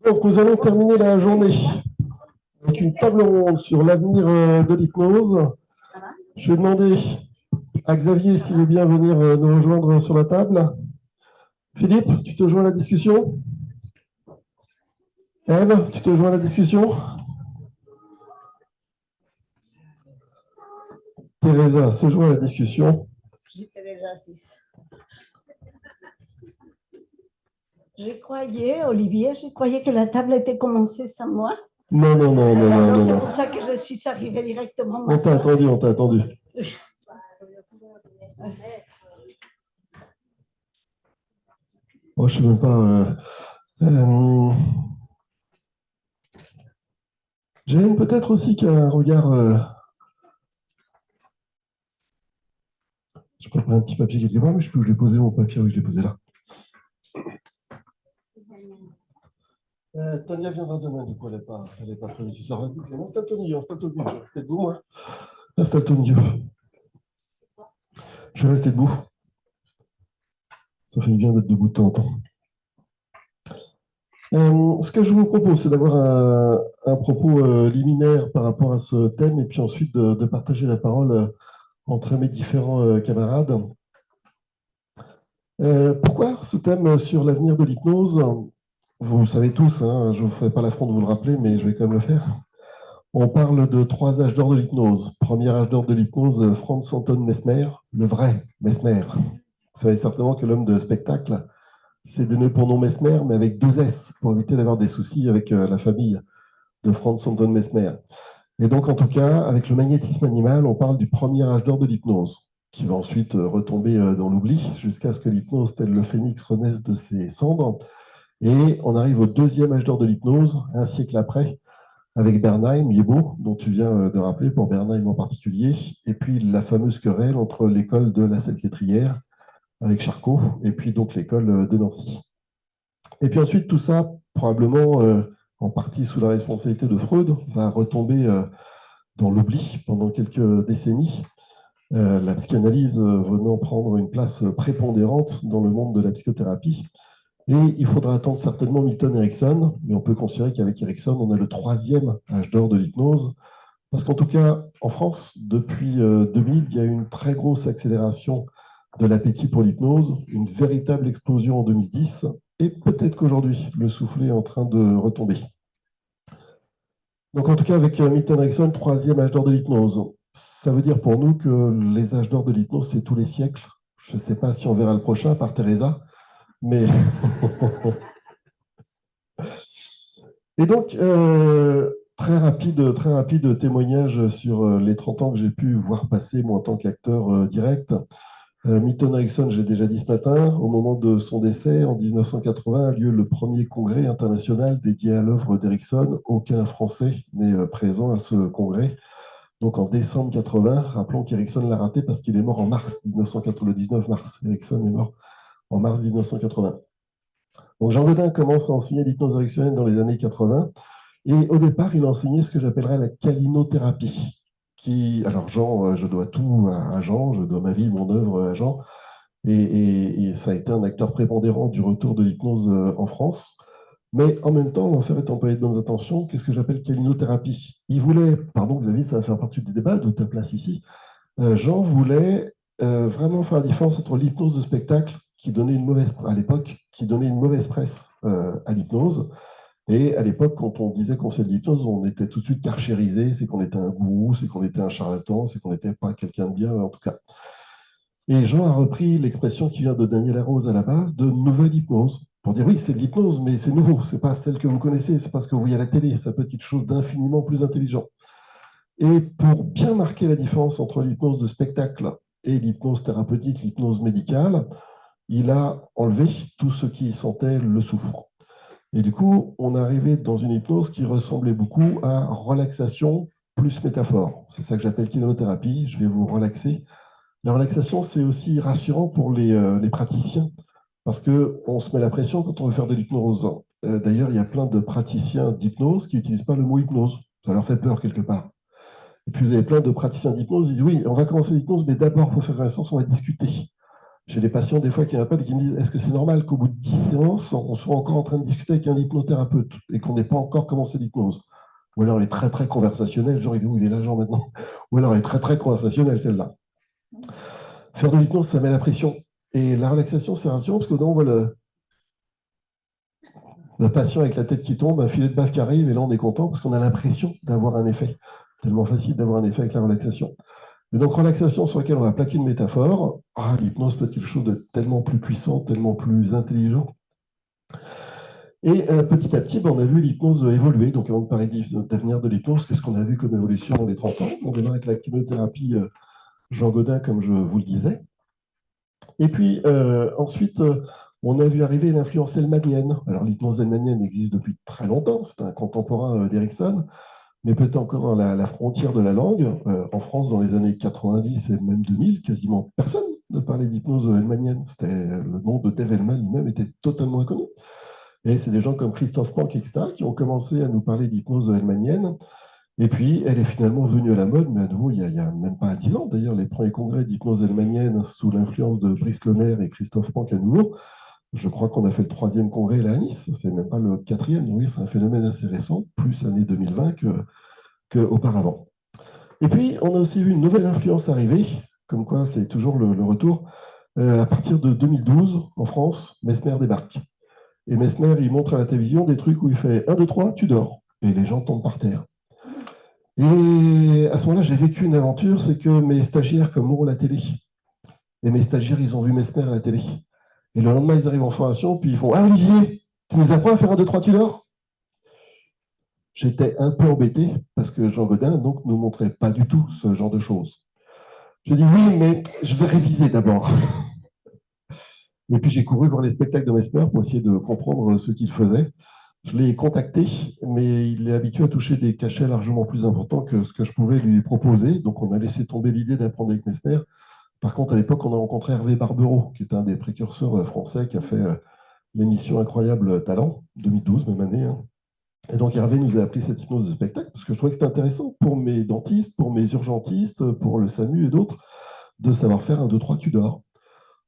Donc, nous allons terminer la journée avec une table ronde sur l'avenir de l'hypnose. Je vais demander à Xavier s'il veut bien venir nous rejoindre sur la table. Philippe, tu te joins à la discussion? Eve, tu te joins à la discussion? Teresa se joint à la discussion. J'étais déjà 6. Je croyais, Olivier, que la table était commencée sans moi. Non, non, non, non, non, non. C'est pour ça que je suis arrivée directement. On t'a attendu, on t'a attendu. Oh, je ne sais même pas. J'aime peut-être aussi qu'un regard. Je prépare un petit papier quelque part, mais je sais plus où je l'ai posé, mon papier. Oui, je l'ai posé là. Tania viendra demain, du coup, elle n'est pas prévue ce soir. Installe-toi mieux, je vais rester debout, moi. Installe-toi mieux. Je vais rester debout. Ça fait bien d'être debout de temps en temps. Ce que je vous propose, c'est d'avoir un propos liminaire par rapport à ce thème, et puis ensuite de partager la parole entre mes différents camarades. Pourquoi ce thème sur l'avenir de l'hypnose? Vous savez tous, hein, je ne vous ferai pas l'affront de vous le rappeler, mais je vais quand même le faire. On parle de 3 âges d'or de l'hypnose. Premier âge d'or de l'hypnose, Franz Anton Mesmer, le vrai Mesmer. Vous savez certainement que l'homme de spectacle, c'est donné pour nom Mesmer, mais avec 2 S, pour éviter d'avoir des soucis avec la famille de Franz Anton Mesmer. Et donc, en tout cas, avec le magnétisme animal, on parle du premier âge d'or de l'hypnose, qui va ensuite retomber dans l'oubli, jusqu'à ce que l'hypnose, tel le phénix, renaisse de ses cendres. Et on arrive au 2e âge d'or de l'hypnose, un siècle après, avec Bernheim, Liébaud, dont tu viens de rappeler, pour Bernheim en particulier, et puis la fameuse querelle entre l'école de la Salpêtrière, avec Charcot, et puis donc l'école de Nancy. Et puis ensuite, tout ça, probablement en partie sous la responsabilité de Freud, va retomber dans l'oubli pendant quelques décennies, la psychanalyse venant prendre une place prépondérante dans le monde de la psychothérapie. Et il faudra attendre certainement Milton Erickson, mais on peut considérer qu'avec Erickson, on a le 3e âge d'or de l'hypnose, parce qu'en tout cas, en France, depuis 2000, il y a eu une très grosse accélération de l'appétit pour l'hypnose, une véritable explosion en 2010, et peut-être qu'aujourd'hui, le soufflet est en train de retomber. Donc en tout cas, avec Milton Erickson, 3e âge d'or de l'hypnose. Ça veut dire pour nous que les âges d'or de l'hypnose, c'est tous les siècles. Je ne sais pas si on verra le prochain par Teresa, mais... Et donc, très rapide témoignage sur les 30 ans que j'ai pu voir passer, moi, en tant qu'acteur direct. Milton Erickson, j'ai déjà dit ce matin, au moment de son décès, en 1980, a lieu le premier congrès international dédié à l'œuvre d'Erickson. Aucun Français n'est présent à ce congrès. Donc, en décembre 80, rappelons qu'Erickson l'a raté parce qu'il est mort en mars 1980, le 19 mars. Erickson est mort en mars 1980. Donc Jean Godin commence à enseigner l'hypnose érectionnelle dans les années 80. Et au départ, il a enseigné ce que j'appellerais la calinothérapie. Alors Jean, je dois tout à Jean, je dois ma vie, mon œuvre à Jean. Et ça a été un acteur prépondérant du retour de l'hypnose en France. Mais en même temps, l'enfer étant pas de bonnes intentions, qu'est-ce que j'appelle calinothérapie? Il voulait, pardon Xavier, ça va faire partie du débat, de ta place ici. Jean voulait vraiment faire la différence entre l'hypnose de spectacle, qui donnait une mauvaise, à l'époque, qui donnait une mauvaise presse à l'hypnose. Et à l'époque, quand on disait qu'on faisait de l'hypnose, on était tout de suite carchérisé, c'est qu'on était un gourou, c'est qu'on était un charlatan, c'est qu'on n'était pas quelqu'un de bien, en tout cas. Et Jean a repris l'expression qui vient de Daniel Arose à la base, de nouvelle hypnose, pour dire oui, c'est de l'hypnose, mais c'est nouveau, c'est pas celle que vous connaissez, c'est pas ce que vous voyez à la télé, ça peut être quelque chose d'infiniment plus intelligent. Et pour bien marquer la différence entre l'hypnose de spectacle et l'hypnose thérapeutique, l'hypnose médicale, il a enlevé tout ce qui sentait le soufre. Et du coup, on est arrivé dans une hypnose qui ressemblait beaucoup à relaxation plus métaphore. C'est ça que j'appelle kinésithérapie. Je vais vous relaxer. La relaxation, c'est aussi rassurant pour les praticiens parce qu'on se met la pression quand on veut faire de l'hypnose. D'ailleurs, il y a plein de praticiens d'hypnose qui n'utilisent pas le mot hypnose. Ça leur fait peur quelque part. Et puis, vous avez plein de praticiens d'hypnose qui disent oui, on va commencer l'hypnose, mais d'abord, il faut faire connaissance, on va discuter. J'ai des patients des fois qui m'appellent et qui me disent est-ce que c'est normal qu'au bout de 10 séances, on soit encore en train de discuter avec un hypnothérapeute et qu'on n'ait pas encore commencé l'hypnose? Ou alors elle est très très conversationnelle, genre il est où, il est là, genre maintenant. Ou alors elle est très très conversationnelle, celle-là. Faire de l'hypnose, ça met la pression. Et la relaxation, c'est rassurant parce que on voit le patient avec la tête qui tombe, un filet de baffe qui arrive, et là on est content parce qu'on a l'impression d'avoir un effet. Tellement facile d'avoir un effet avec la relaxation. Mais donc, relaxation sur laquelle on va plaquer une métaphore. Ah, l'hypnose peut être quelque chose de tellement plus puissant, tellement plus intelligent. Et petit à petit, ben, on a vu l'hypnose évoluer. Donc, avant de parler d'avenir de l'hypnose, qu'est-ce qu'on a vu comme évolution dans les 30 ans? On démarre avec la chimiothérapie Jean Godin, comme je vous le disais. Et puis, ensuite, on a vu arriver l'influence hellmanienne. Alors, l'hypnose hellmanienne existe depuis très longtemps. C'est un contemporain d'Erickson, mais peut-être encore la frontière de la langue. En France, dans les années 90 et même 2000, quasiment personne ne parlait d'hypnose hellmanienne. Le nom de Dave Hellman lui-même était totalement inconnu. Et c'est des gens comme Christophe Planck, etc., qui ont commencé à nous parler d'hypnose hellmanienne. Et puis, elle est finalement venue à la mode, mais à nouveau, il y a même pas 10 ans, d'ailleurs, les premiers congrès d'hypnose hellmanienne sous l'influence de Brice Lohner et Christophe Planck à nouveau. Je crois qu'on a fait le 3e congrès là à Nice, c'est même pas le 4e, donc oui, c'est un phénomène assez récent, plus année 2020 qu'auparavant. Et puis, on a aussi vu une nouvelle influence arriver, comme quoi c'est toujours le retour. À partir de 2012, en France, Mesmer débarque. Et Mesmer, il montre à la télévision des trucs où il fait 1, 2, 3, tu dors. Et les gens tombent par terre. Et à ce moment-là, j'ai vécu une aventure, c'est que mes stagiaires comme la télé. Et mes stagiaires, ils ont vu Mesmer à la télé. Et le lendemain, ils arrivent en formation, puis ils font ah, Olivier, tu nous apprends à faire 1, 2, 3, tu dors? J'étais un peu embêté parce que Jean Godin donc, ne nous montrait pas du tout ce genre de choses. Je dis oui, mais je vais réviser d'abord. Et puis j'ai couru voir les spectacles de Mesmer pour essayer de comprendre ce qu'il faisait. Je l'ai contacté, mais il est habitué à toucher des cachets largement plus importants que ce que je pouvais lui proposer. Donc on a laissé tomber l'idée d'apprendre avec Mesmer. Par contre, à l'époque, on a rencontré Hervé Barbereau, qui est un des précurseurs français qui a fait l'émission Incroyable Talent, 2012, même année. Hein. Et donc Hervé nous a appris cette hypnose de spectacle, parce que je trouvais que c'était intéressant pour mes dentistes, pour mes urgentistes, pour le SAMU et d'autres, de savoir faire 1, 2, 3, tu dors.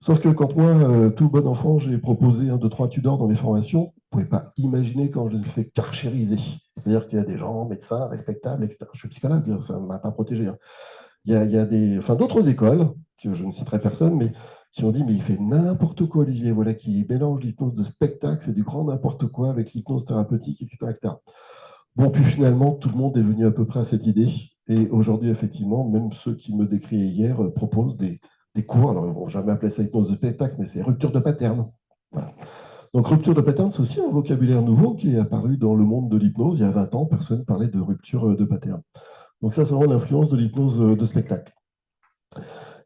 Sauf que quand moi, tout bon enfant, j'ai proposé 1, 2, 3, tu dors dans les formations, vous ne pouvez pas imaginer quand je le fais karchériser. C'est-à-dire qu'il y a des gens, médecins, respectables, etc. Je suis psychologue, ça ne m'a pas protégé. Hein. Il y a d'autres écoles, que je ne citerai personne, mais qui ont dit mais il fait n'importe quoi, Olivier, voilà, qui mélange l'hypnose de spectacle, c'est du grand n'importe quoi avec l'hypnose thérapeutique, etc., etc. Bon, puis finalement, tout le monde est venu à peu près à cette idée. Et aujourd'hui, effectivement, même ceux qui me décriaient hier proposent des cours. Alors, ils ne vont jamais appeler ça hypnose de spectacle, mais c'est rupture de pattern. Voilà. Donc, rupture de pattern, c'est aussi un vocabulaire nouveau qui est apparu dans le monde de l'hypnose. Il y a 20 ans, personne ne parlait de rupture de pattern. Donc, ça, c'est vraiment l'influence de l'hypnose de spectacle.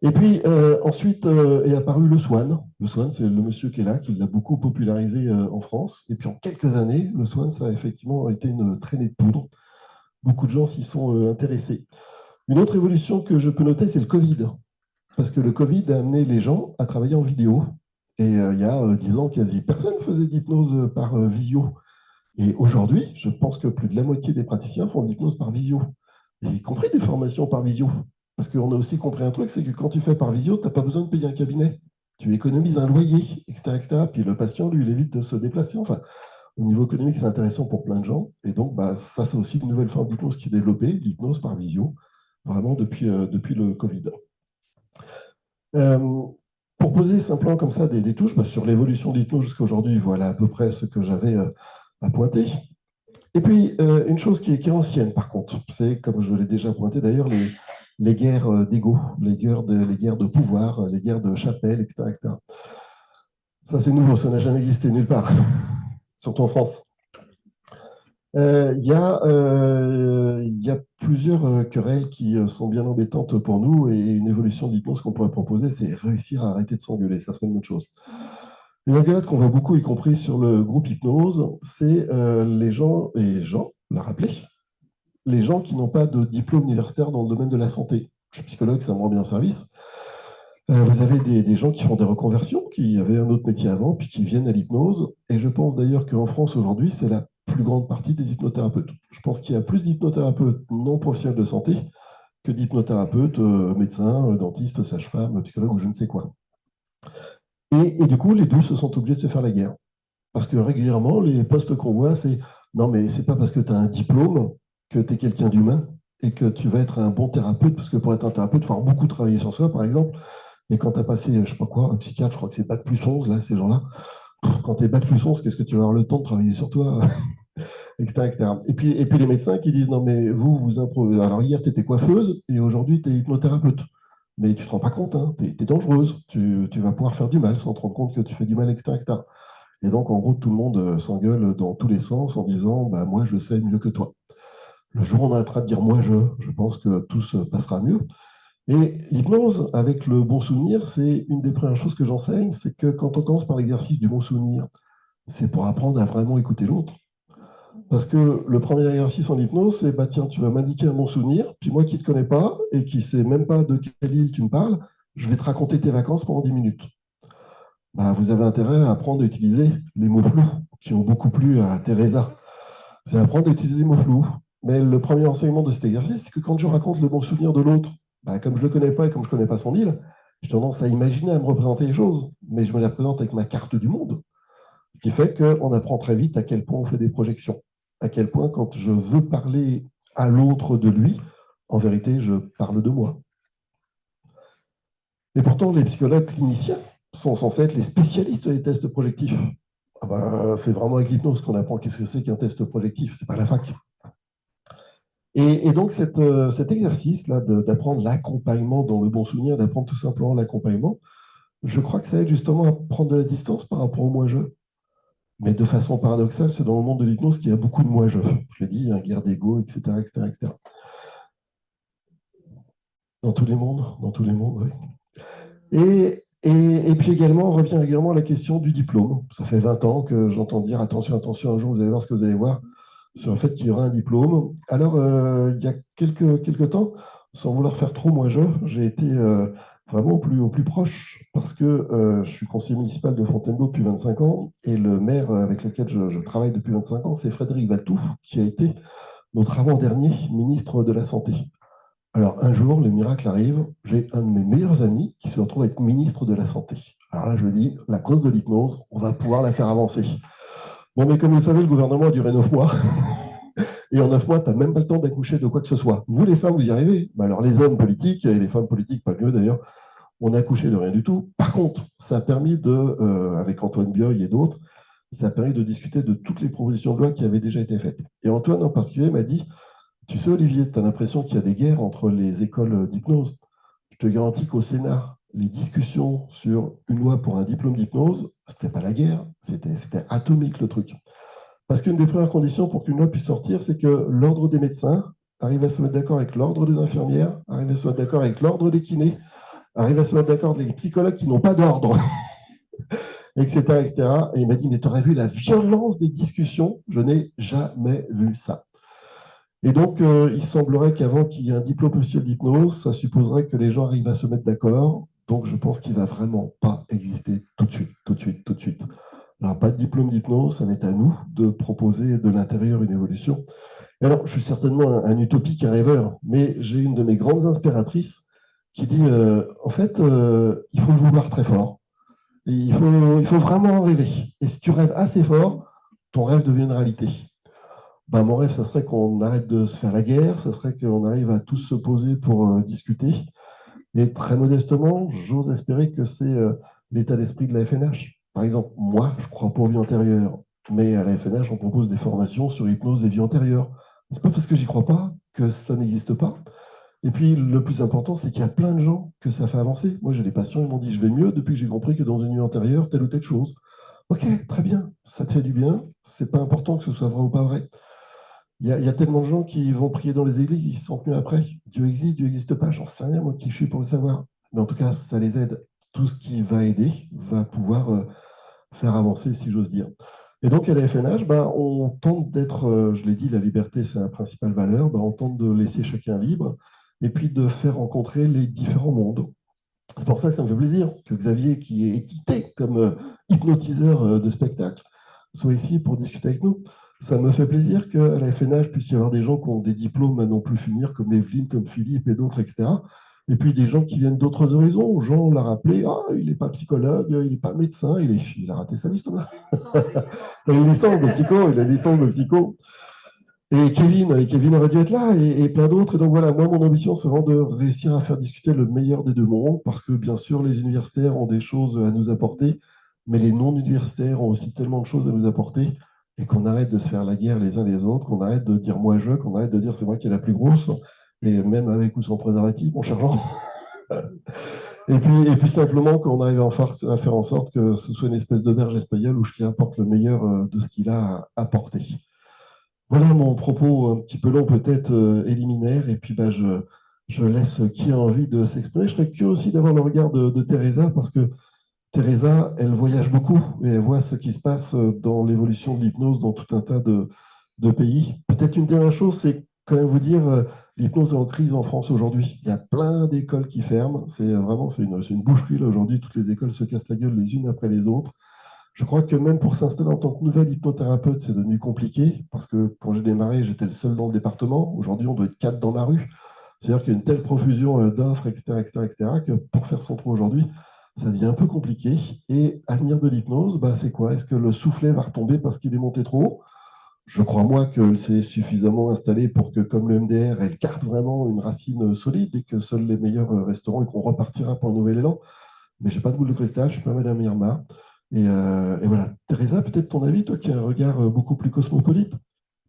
Et puis, ensuite est apparu le Swan. Le Swan, c'est le monsieur qui est là, qui l'a beaucoup popularisé en France. Et puis, en quelques années, le Swan, ça a effectivement été une traînée de poudre. Beaucoup de gens s'y sont intéressés. Une autre évolution que je peux noter, c'est le Covid. Parce que le Covid a amené les gens à travailler en vidéo. Et il y a 10 ans, quasi personne ne faisait d'hypnose par visio. Et aujourd'hui, je pense que plus de la moitié des praticiens font de l'hypnose par visio, et y compris des formations par visio. Parce qu'on a aussi compris un truc, c'est que quand tu fais par visio, tu n'as pas besoin de payer un cabinet. Tu économises un loyer, etc., etc. Puis le patient, lui, il évite de se déplacer. Enfin, au niveau économique, c'est intéressant pour plein de gens. Et donc, bah, ça, c'est aussi une nouvelle forme d'hypnose qui est développée, l'hypnose par visio, vraiment depuis le Covid. Euh, pour poser simplement comme ça des touches bah, sur l'évolution de l'hypnose jusqu'à aujourd'hui, voilà à peu près ce que j'avais à pointer. Et puis, une chose qui est ancienne, par contre, c'est, comme je l'ai déjà pointé d'ailleurs, les guerres d'ego, les guerres de pouvoir, les guerres de chapelle, etc., etc. Ça, c'est nouveau, ça n'a jamais existé nulle part, surtout en France. Il y a plusieurs querelles qui sont bien embêtantes pour nous et une évolution de l'hypnose qu'on pourrait proposer, c'est réussir à arrêter de s'engueuler. Ça serait une bonne chose. Une engueulade qu'on voit beaucoup, y compris sur le groupe hypnose, c'est les gens, et Jean l'a rappelé, les gens qui n'ont pas de diplôme universitaire dans le domaine de la santé. Je suis psychologue, ça me rend bien service. Vous avez des gens qui font des reconversions, qui avaient un autre métier avant, puis qui viennent à l'hypnose. Et je pense d'ailleurs qu'en France, aujourd'hui, c'est la plus grande partie des hypnothérapeutes. Je pense qu'il y a plus d'hypnothérapeutes non professionnels de santé que d'hypnothérapeutes médecins, dentistes, sages-femmes, psychologues ou je ne sais quoi. Et du coup, les deux se sont obligés de se faire la guerre. Parce que régulièrement, les postes qu'on voit, c'est non, mais c'est pas parce que tu as un diplôme que tu es quelqu'un d'humain et que tu vas être un bon thérapeute, parce que pour être un thérapeute, il faut avoir beaucoup travailler sur soi, par exemple. Et quand tu as passé, je sais pas quoi, un psychiatre, je crois que c'est bac plus 11 là, ces gens-là, quand tu es bac plus 11, qu'est-ce que tu vas avoir le temps de travailler sur toi, etc., etc. Et puis les médecins qui disent, non, mais vous improvisez. Alors hier, tu étais coiffeuse et aujourd'hui, tu es hypnothérapeute. Mais tu ne te rends pas compte, hein, tu es dangereuse, tu vas pouvoir faire du mal sans te rendre compte que tu fais du mal, etc., etc. Et donc, en gros, tout le monde s'engueule dans tous les sens en disant, bah, moi, je sais mieux que toi. Le jour où on arrêtera de dire moi, je pense que tout se passera mieux. Et l'hypnose, avec le bon souvenir, c'est une des premières choses que j'enseigne, c'est que quand on commence par l'exercice du bon souvenir, c'est pour apprendre à vraiment écouter l'autre. Parce que le premier exercice en hypnose, c'est bah tiens, tu vas m'indiquer un bon souvenir, puis moi qui ne te connais pas et qui ne sais même pas de quelle île tu me parles, je vais te raconter tes vacances pendant 10 minutes. Bah, vous avez intérêt à apprendre à utiliser les mots flous qui ont beaucoup plu à Teresa. C'est apprendre à utiliser des mots flous. Mais le premier enseignement de cet exercice, c'est que quand je raconte le bon souvenir de l'autre, bah, comme je ne le connais pas et comme je ne connais pas son île, j'ai tendance à imaginer, à me représenter les choses, mais je me les représente avec ma carte du monde. Ce qui fait qu'on apprend très vite à quel point on fait des projections. À quel point, quand je veux parler à l'autre de lui, en vérité, je parle de moi. Et pourtant, les psychologues cliniciens sont censés être les spécialistes des tests projectifs. Ah ben, c'est vraiment avec l'hypnose qu'on apprend qu'est-ce que c'est qu'un test projectif, c'est pas la fac. Et donc cet exercice-là d'apprendre l'accompagnement dans le bon souvenir, d'apprendre tout simplement l'accompagnement, je crois que ça aide justement à prendre de la distance par rapport au moi-je. Mais de façon paradoxale, c'est dans le monde de l'hypnose qu'il y a beaucoup de moi-je. Je l'ai dit, hein, guerre d'ego, etc., etc., etc. Dans tous les mondes, oui. Et puis également, on revient régulièrement à la question du diplôme. Ça fait 20 ans que j'entends dire attention, attention, un jour vous allez voir ce que vous allez voir sur le fait qu'il y aura un diplôme. Alors, il y a quelques temps, sans vouloir faire trop moi j'ai été vraiment au plus proche parce que je suis conseiller municipal de Fontainebleau depuis 25 ans et le maire avec lequel je travaille depuis 25 ans, c'est Frédéric Valtou, qui a été notre avant-dernier ministre de la Santé. Alors, un jour, le miracle arrive, j'ai un de mes meilleurs amis qui se retrouve être ministre de la Santé. Alors là, je me dis, la cause de l'hypnose, on va pouvoir la faire avancer. Bon, mais comme vous le savez, le gouvernement a duré 9 mois. Et en 9 mois, tu n'as même pas le temps d'accoucher de quoi que ce soit. Vous, les femmes, vous y arrivez. Bah alors, les hommes politiques, et les femmes politiques, pas mieux d'ailleurs, on a accouché de rien du tout. Par contre, ça a permis avec Antoine Bioy et d'autres, ça a permis de discuter de toutes les propositions de loi qui avaient déjà été faites. Et Antoine, en particulier, m'a dit, tu sais, Olivier, tu as l'impression qu'il y a des guerres entre les écoles d'hypnose. Je te garantis qu'au Sénat, les discussions sur une loi pour un diplôme d'hypnose, c'était pas la guerre, c'était atomique le truc. Parce qu'une des premières conditions pour qu'une loi puisse sortir, c'est que l'ordre des médecins arrive à se mettre d'accord avec l'ordre des infirmières, arrive à se mettre d'accord avec l'ordre des kinés, arrive à se mettre d'accord avec les psychologues qui n'ont pas d'ordre, etc., etc. Et il m'a dit, mais tu aurais vu la violence des discussions, je n'ai jamais vu ça. Et donc, il semblerait qu'avant qu'il y ait un diplôme officiel d'hypnose, ça supposerait que les gens arrivent à se mettre d'accord. Donc, je pense qu'il ne va vraiment pas exister tout de suite, tout de suite, tout de suite. Il n'y aura pas de diplôme d'hypnose, ça va être à nous de proposer de l'intérieur une évolution. Et alors, je suis certainement un utopique, un rêveur, mais j'ai une de mes grandes inspiratrices qui dit, en fait, il faut le vouloir très fort. Et il faut vraiment en rêver. Et si tu rêves assez fort, ton rêve devient une réalité. Ben, mon rêve, ça serait qu'on arrête de se faire la guerre, ça serait qu'on arrive à tous se poser pour discuter. Et très modestement, j'ose espérer que c'est l'état d'esprit de la FNH. Par exemple, moi, je crois pas aux vies antérieures, mais à la FNH, on propose des formations sur l'hypnose des vies antérieures. C'est pas parce que j'y crois pas que ça n'existe pas. Et puis, le plus important, c'est qu'il y a plein de gens que ça fait avancer. Moi, j'ai des patients, ils m'ont dit, je vais mieux depuis que j'ai compris que dans une vie antérieure, telle ou telle chose. Ok, très bien, ça te fait du bien. C'est pas important que ce soit vrai ou pas vrai. Il y a tellement de gens qui vont prier dans les églises, ils se sentent mieux après. Dieu n'existe pas, j'en sais rien, moi qui je suis pour le savoir. Mais en tout cas, ça les aide. Tout ce qui va aider va pouvoir faire avancer, si j'ose dire. Et donc, à la FNH, bah, on tente d'être, je l'ai dit, la liberté, c'est la principale valeur, bah, on tente de laisser chacun libre et puis de faire rencontrer les différents mondes. C'est pour ça que ça me fait plaisir que Xavier, qui est équité comme hypnotiseur de spectacle, soit ici pour discuter avec nous. Ça me fait plaisir qu'à la FNH puisse y avoir des gens qui ont des diplômes à non plus finir, comme Evelyne, comme Philippe et d'autres, etc., Et puis des gens qui viennent d'autres horizons. Jean l'a rappelé, ah, il n'est pas psychologue, il n'est pas médecin, il a raté sa liste. Il a une licence de psycho, il a une licence de psycho. Et Kevin aurait dû être là, et plein d'autres. Et donc voilà, moi, mon ambition, c'est vraiment de réussir à faire discuter le meilleur des deux mondes, parce que bien sûr, les universitaires ont des choses à nous apporter, mais les non-universitaires ont aussi tellement de choses à nous apporter, et qu'on arrête de se faire la guerre les uns les autres, qu'on arrête de dire moi je, qu'on arrête de dire c'est moi qui est la plus grosse, et même avec ou sans préservatif, mon cher Jean. Et puis simplement qu'on arrive à faire en sorte que ce soit une espèce d'auberge espagnole où chacun apporte le meilleur de ce qu'il a apporté. Voilà mon propos un petit peu long, peut-être éliminaire, et puis je laisse qui a envie de s'exprimer. Je serais curieux aussi d'avoir le regard de Teresa, parce que Teresa, elle voyage beaucoup et elle voit ce qui se passe dans l'évolution de l'hypnose dans tout un tas de pays. Peut-être une dernière chose, c'est quand même vous dire, l'hypnose est en crise en France aujourd'hui. Il y a plein d'écoles qui ferment. C'est une boucherie là aujourd'hui. Toutes les écoles se cassent la gueule les unes après les autres. Je crois que même pour s'installer en tant que nouvelle hypnothérapeute, c'est devenu compliqué parce que quand j'ai démarré, j'étais le seul dans le département. Aujourd'hui, on doit être quatre dans la rue. C'est-à-dire qu'il y a une telle profusion d'offres, etc., etc., etc., que pour faire son trou aujourd'hui, ça devient un peu compliqué. Et avenir de l'hypnose, bah, c'est quoi? Est-ce que le soufflet va retomber parce qu'il est monté trop haut? Je crois, moi, que c'est suffisamment installé pour que, comme le MDR, elle garde vraiment une racine solide et que seuls les meilleurs resteront et qu'on repartira pour un nouvel élan. Mais je n'ai pas de boule de cristal, je suis pas Madame Irma. Et voilà. Teresa, peut-être ton avis, toi qui as un regard beaucoup plus cosmopolite.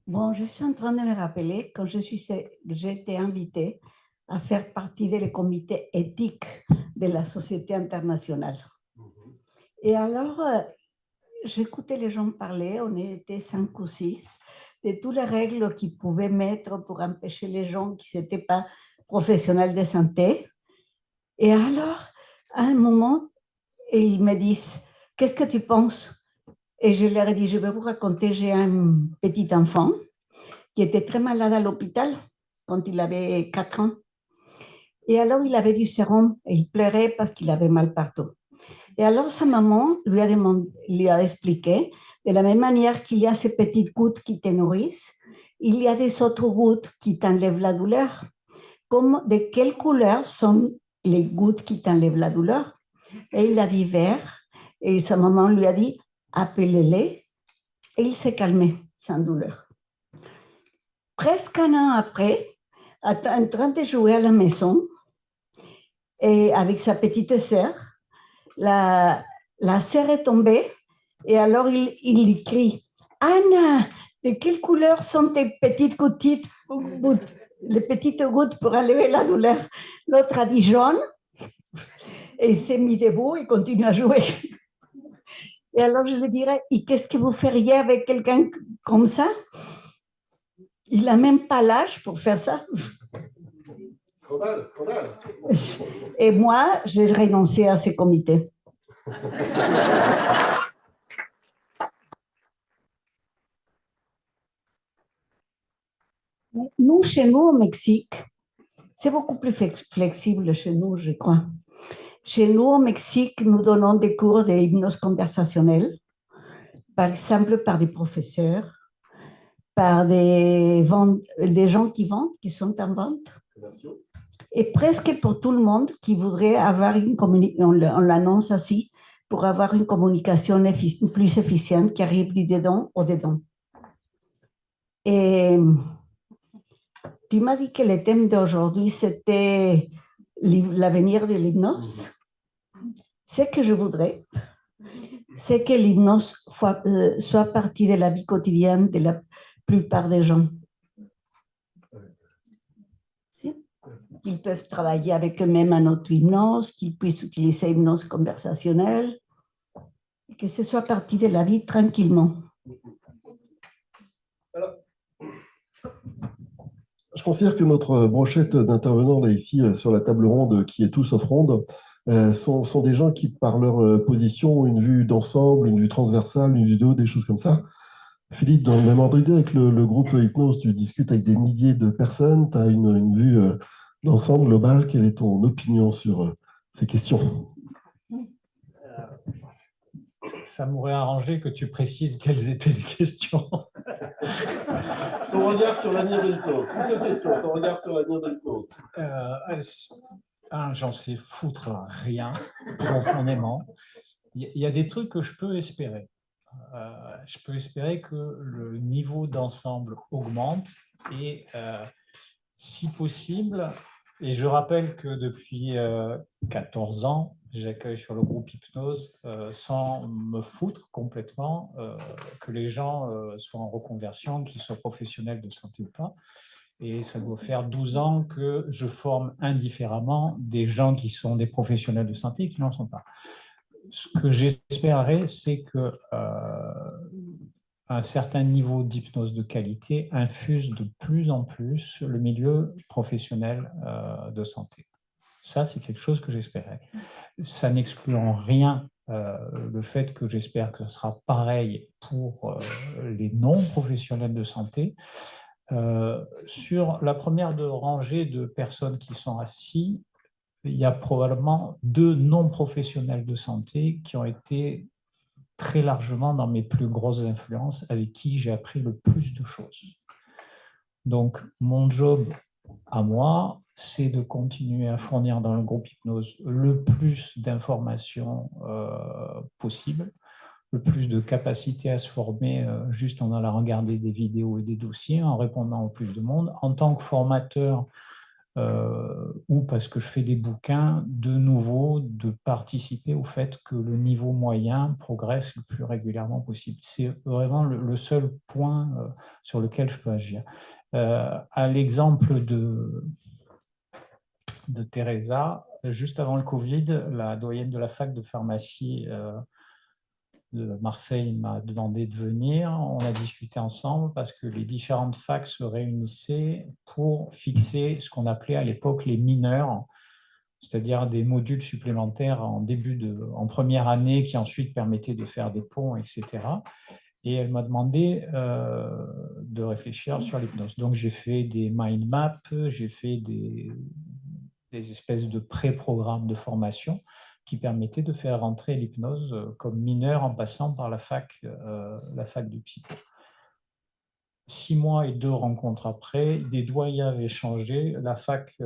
Bon, je suis en train de me rappeler quand j'ai été invitée à faire partie du comité éthique de la Société internationale. Et alors, j'écoutais les gens parler, on était 5 ou 6, de toutes les règles qu'ils pouvaient mettre pour empêcher les gens qui n'étaient pas professionnels de santé. Et alors, à un moment, ils me disent, qu'est-ce que tu penses? Et je leur ai dit, je vais vous raconter, j'ai un petit enfant qui était très malade à l'hôpital quand il avait 4 ans. Et alors, il avait du sérum et il pleurait parce qu'il avait mal partout. Et alors, sa maman lui a expliqué, de la même manière qu'il y a ces petites gouttes qui te nourrissent, il y a des autres gouttes qui t'enlèvent la douleur. De quelle couleur sont les gouttes qui t'enlèvent la douleur? Et il a dit vert. Et sa maman lui a dit, appelez-les. Et il s'est calmé sans douleur. Presque un an après, en train de jouer à la maison, et avec sa petite sœur, la sœur est tombée, et alors il lui crie, Anna, de quelle couleur sont tes petites gouttes, les petites gouttes pour enlever la douleur? L'autre a dit jaune, et il s'est mis debout et continue à jouer. Et alors je lui dirais, et qu'est-ce que vous feriez avec quelqu'un comme ça? Il n'a même pas l'âge pour faire ça. Scandale, scandale. Et moi, j'ai renoncé à ces comités. Nous, chez nous, au Mexique, c'est beaucoup plus flexible chez nous, je crois. Chez nous, au Mexique, nous donnons des cours de hypnose conversationnelle, par exemple par des professeurs, par des gens qui vendent, qui sont en vente, et presque pour tout le monde qui voudrait avoir une communication, on l'annonce ainsi, pour avoir une communication plus efficiente qui arrive du dedans au dedans. Et tu m'as dit que le thème d'aujourd'hui, c'était l'avenir de l'hypnose. Ce que je voudrais, c'est que l'hypnose soit partie de la vie quotidienne de la plupart des gens. Qu'ils peuvent travailler avec eux-mêmes en auto-hypnose, qu'ils puissent utiliser l'hypnose conversationnelle, et que ce soit partie de la vie tranquillement. Alors, je considère que notre brochette d'intervenants là ici sur la table ronde, qui est tout sauf ronde, sont des gens qui, par leur position, ont une vue d'ensemble, une vue transversale, une vue de haut, des choses comme ça. Philippe, dans le même ordre d'idée, avec le groupe Hypnose, tu discutes avec des milliers de personnes, tu as une vue d'ensemble globale. Quelle est ton opinion sur ces questions? Ça m'aurait arrangé que tu précises quelles étaient les questions. Ton regard sur l'avenir de l'hypnose. Une seule question, ton regard sur l'avenir de l'hypnose. J'en sais foutre rien, profondément. Il y a des trucs que je peux espérer. Je peux espérer que le niveau d'ensemble augmente et, si possible, et je rappelle que depuis 14 ans, j'accueille sur le groupe Hypnose sans me foutre complètement que les gens soient en reconversion, qu'ils soient professionnels de santé ou pas. Et ça doit faire 12 ans que je forme indifféremment des gens qui sont des professionnels de santé et qui n'en sont pas. Ce que j'espérerais, c'est que un certain niveau d'hypnose de qualité infuse de plus en plus le milieu professionnel de santé. Ça, c'est quelque chose que j'espérais. Ça n'exclut en rien le fait que j'espère que ce sera pareil pour les non-professionnels de santé. Sur la première de rangée de personnes qui sont assis, il y a probablement 2 non-professionnels de santé qui ont été très largement dans mes plus grosses influences, avec qui j'ai appris le plus de choses. Donc, mon job à moi, c'est de continuer à fournir dans le groupe Hypnose le plus d'informations possible, le plus de capacité à se former juste en allant regarder des vidéos et des dossiers, en répondant au plus de monde. En tant que formateur, ou parce que je fais des bouquins, de nouveau, de participer au fait que le niveau moyen progresse le plus régulièrement possible. C'est vraiment le seul point sur lequel je peux agir. À l'exemple de Teresa, juste avant le Covid, la doyenne de la fac de pharmacie de Marseille m'a demandé de venir. On a discuté ensemble parce que les différentes facs se réunissaient pour fixer ce qu'on appelait à l'époque les mineurs, c'est-à-dire des modules supplémentaires en première année qui ensuite permettaient de faire des ponts, etc. Et elle m'a demandé de réfléchir sur l'hypnose. Donc j'ai fait des mind maps, j'ai fait des espèces de pré-programmes de formation qui permettaient de faire rentrer l'hypnose comme mineur en passant par la fac de psycho. 6 mois et 2 rencontres après, des doyens avaient changé. La fac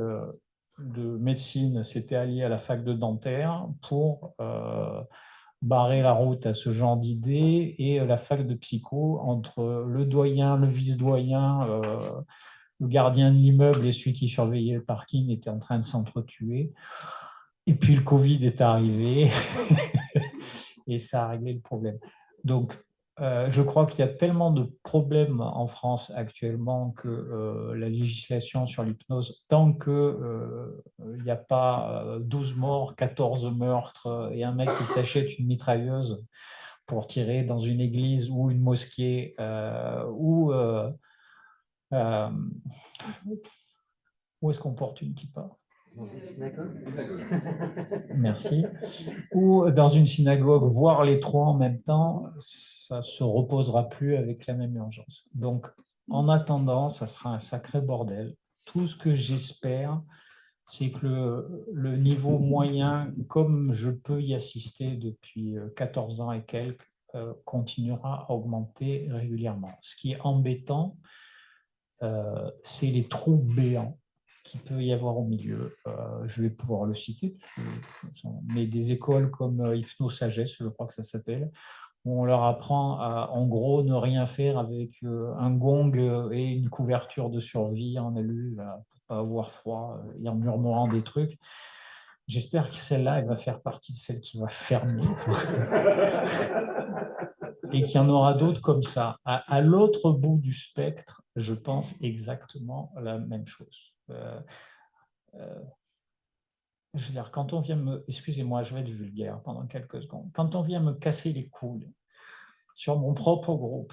de médecine s'était alliée à la fac de dentaire pour barrer la route à ce genre d'idées, et la fac de psycho, entre le doyen, le vice-doyen, le gardien de l'immeuble et celui qui surveillait le parking étaient en train de s'entretuer. Et puis le Covid est arrivé et ça a réglé le problème. Donc, je crois qu'il y a tellement de problèmes en France actuellement que la législation sur l'hypnose, tant qu'il n'y a pas 12 morts, 14 meurtres et un mec qui s'achète une mitrailleuse pour tirer dans une église ou une mosquée où est-ce qu'on porte une kippa? Merci. Ou dans une synagogue, voir les trois en même temps, ça ne se reposera plus avec la même urgence. Donc, en attendant, ça sera un sacré bordel. Tout ce que j'espère, c'est que le niveau moyen, comme je peux y assister depuis 14 ans et quelques, continuera à augmenter régulièrement. Ce qui est embêtant, c'est les trous béants qu'il peut y avoir au milieu. Je vais pouvoir le citer, mais des écoles comme Hypno-Sagesse, je crois que ça s'appelle, où on leur apprend à, en gros, ne rien faire avec un gong et une couverture de survie en alu, pour ne pas avoir froid, et en murmurant des trucs. J'espère que celle-là, elle va faire partie de celle qui va fermer. Et qu'il y en aura d'autres comme ça. À l'autre bout du spectre, je pense exactement la même chose. Je veux dire, quand on vient me... Excusez-moi, je vais être vulgaire pendant quelques secondes. Quand on vient me casser les couilles sur mon propre groupe,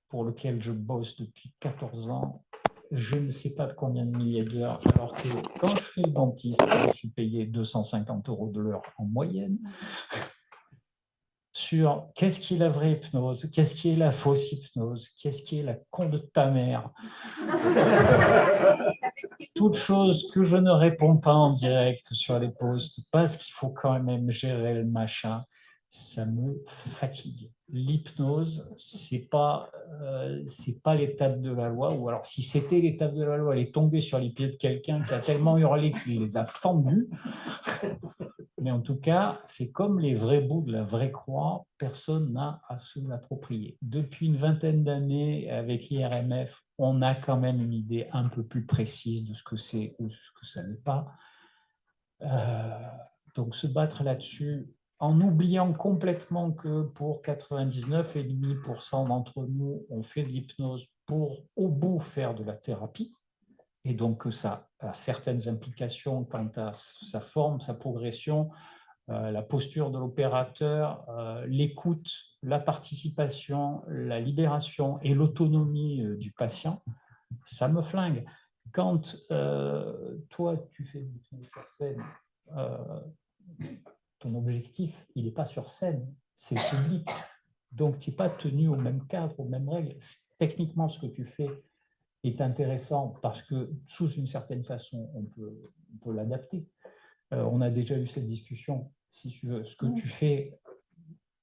pour lequel je bosse depuis 14 ans, je ne sais pas de combien de milliers d'heures, alors que quand je fais le dentiste, je suis payé 250 € de l'heure en moyenne, sur qu'est-ce qui est la vraie hypnose, qu'est-ce qui est la fausse hypnose, qu'est-ce qui est la con de ta mère. Toutes choses que je ne réponds pas en direct sur les posts parce qu'il faut quand même gérer le machin, ça me fatigue. l'hypnose, c'est pas l'étape de la loi, ou alors si c'était l'étape de la loi, elle est tombée sur les pieds de quelqu'un qui a tellement hurlé qu'il les a fendus. Mais en tout cas, c'est comme les vrais bouts de la vraie croix, personne n'a à se l'approprier. Depuis une vingtaine d'années, avec l'IRMF, on a quand même une idée un peu plus précise de ce que c'est ou ce que ça n'est pas. Donc se battre là-dessus, en oubliant complètement que pour 99,5% d'entre nous, on fait de l'hypnose pour au bout faire de la thérapie, et donc ça a certaines implications quant à sa forme, sa progression, la posture de l'opérateur, l'écoute, la participation, la libération et l'autonomie du patient, ça me flingue. Quand toi, tu fais une hypnose sur scène, ton objectif, il n'est pas sur scène, c'est le public. Donc, tu n'es pas tenu au même cadre, aux mêmes règles. Techniquement, ce que tu fais est intéressant parce que, sous une certaine façon, on peut l'adapter. On a déjà eu cette discussion. Si tu veux, ce que tu fais,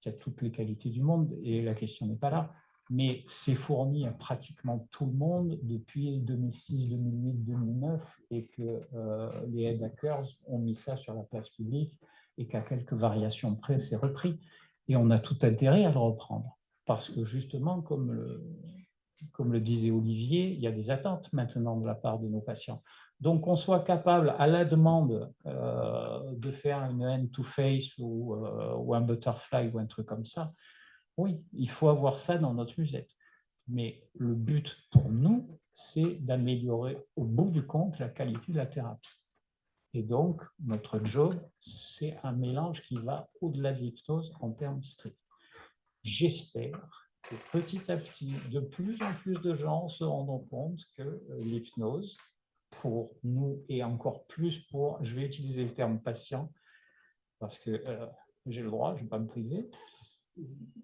tu as toutes les qualités du monde et la question n'est pas là. Mais c'est fourni à pratiquement tout le monde depuis 2006, 2008, 2009 et que les head hackers ont mis ça sur la place publique et qu'à quelques variations près, c'est repris. Et on a tout intérêt à le reprendre parce que justement, comme le disait Olivier, il y a des attentes maintenant de la part de nos patients. Donc, qu'on soit capable, à la demande, de faire une hand-to-face ou un butterfly ou un truc comme ça, oui, il faut avoir ça dans notre musette. Mais le but pour nous, c'est d'améliorer au bout du compte la qualité de la thérapie. Et donc, notre job, c'est un mélange qui va au-delà de l'hypnose en termes stricts. J'espère que petit à petit, de plus en plus de gens se rendront compte que l'hypnose, pour nous et encore plus pour, je vais utiliser le terme patient, parce que j'ai le droit, je ne vais pas me priver,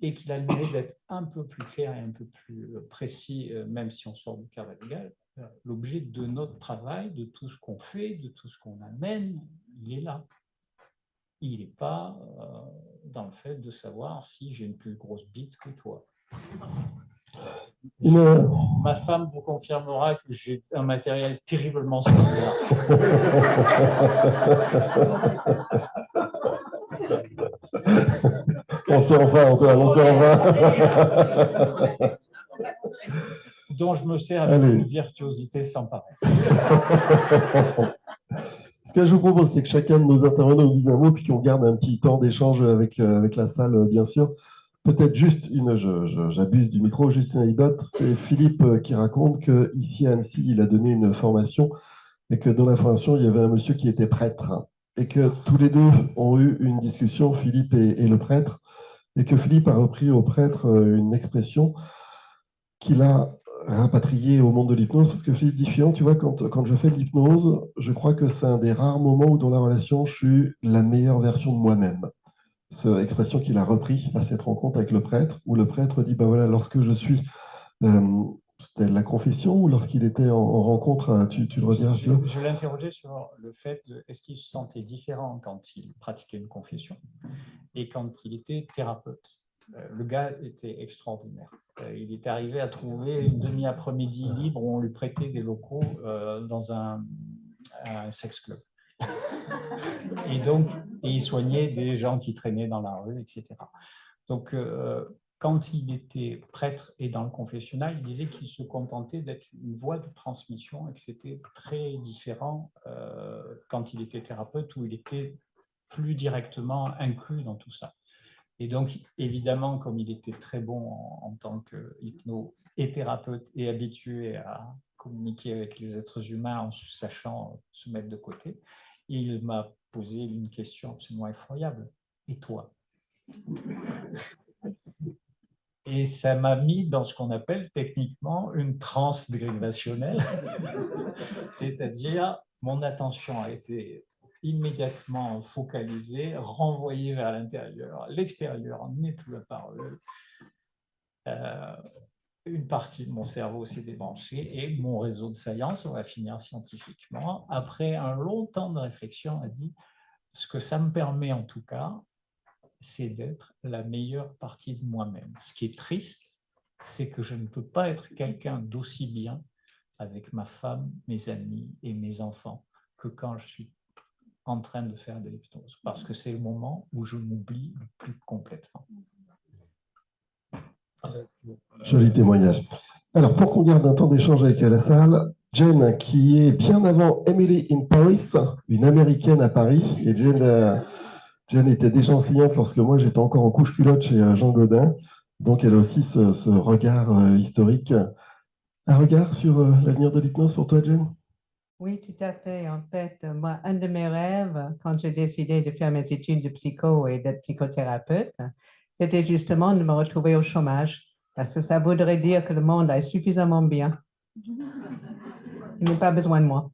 et qu'il a le mérite d'être un peu plus clair et un peu plus précis, même si on sort du cadre légal. L'objet de notre travail, de tout ce qu'on fait, de tout ce qu'on amène, il est là. Il n'est pas dans le fait de savoir si j'ai une plus grosse bite que toi. Ma femme vous confirmera que j'ai un matériel terriblement standard. On sait enfin, Antoine, on sait enfin. Dont je me sers avec une virtuosité sans pareil. Ce que je vous propose, c'est que chacun de nos intervenants nous dise un mot, puis qu'on garde un petit temps d'échange avec la salle, bien sûr. Peut-être juste j'abuse du micro, juste une anecdote. C'est Philippe qui raconte qu'ici à Annecy, il a donné une formation et que dans la formation, il y avait un monsieur qui était prêtre et que tous les deux ont eu une discussion, Philippe et le prêtre, et que Philippe a repris au prêtre une expression qu'il a rapatriée au monde de l'hypnose, parce que Philippe Diffiant, tu vois, quand je fais de l'hypnose, je crois que c'est un des rares moments où dans la relation, je suis la meilleure version de moi-même. Cette expression qu'il a repris à cette rencontre avec le prêtre, où le prêtre dit, ben voilà, lorsque je suis... c'était la confession ou lorsqu'il était en rencontre, tu le rediras. Je l'ai interrogé sur le fait de est-ce qu'il se sentait différent quand il pratiquait une confession et quand il était thérapeute. Le gars était extraordinaire. Il est arrivé à trouver une demi-après-midi libre où on lui prêtait des locaux dans un sex club. Et il soignait des gens qui traînaient dans la rue, etc. Donc, quand il était prêtre et dans le confessionnal, il disait qu'il se contentait d'être une voie de transmission et que c'était très différent quand il était thérapeute où il était plus directement inclus dans tout ça. Et donc, évidemment, comme il était très bon en tant qu'hypno et thérapeute et habitué à communiquer avec les êtres humains en sachant se mettre de côté, il m'a posé une question absolument effroyable. Et toi ? Et ça m'a mis dans ce qu'on appelle techniquement une transe dégrivationnelle, c'est-à-dire mon attention a été immédiatement focalisée, renvoyée vers l'intérieur, l'extérieur n'est plus la parole. Une partie de mon cerveau s'est débranchée et mon réseau de science, on va finir scientifiquement, après un long temps de réflexion, a dit ce que ça me permet en tout cas, c'est d'être la meilleure partie de moi-même. Ce qui est triste, c'est que je ne peux pas être quelqu'un d'aussi bien avec ma femme, mes amis et mes enfants que quand je suis en train de faire de l'hypnose, parce que c'est le moment où je m'oublie le plus complètement. Joli témoignage. Alors, pour qu'on garde un temps d'échange avec la salle, Jen, qui est bien avant Emily in Paris, une Américaine à Paris, et Jen était déjà enseignante lorsque moi j'étais encore en couche-culotte chez Jean Godin, donc elle a aussi ce regard historique. Un regard sur l'avenir de l'hypnose pour toi, Jen? Oui, tout à fait. En fait, moi, un de mes rêves, quand j'ai décidé de faire mes études de psycho et d'être psychothérapeute, c'était justement de me retrouver au chômage, parce que ça voudrait dire que le monde est suffisamment bien. Il n'a pas besoin de moi.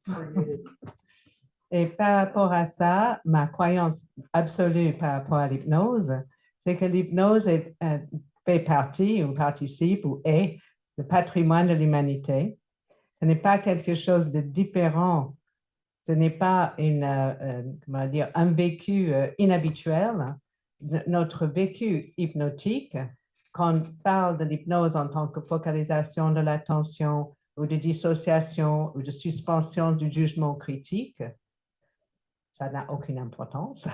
Et par rapport à ça, ma croyance absolue par rapport à l'hypnose, c'est que l'hypnose fait partie ou participe ou est le patrimoine de l'humanité. Ce n'est pas quelque chose de différent. Ce n'est pas comment dire, un vécu inhabituel. Notre vécu hypnotique, quand on parle de l'hypnose en tant que focalisation de l'attention ou de dissociation ou de suspension du jugement critique, ça n'a aucune importance.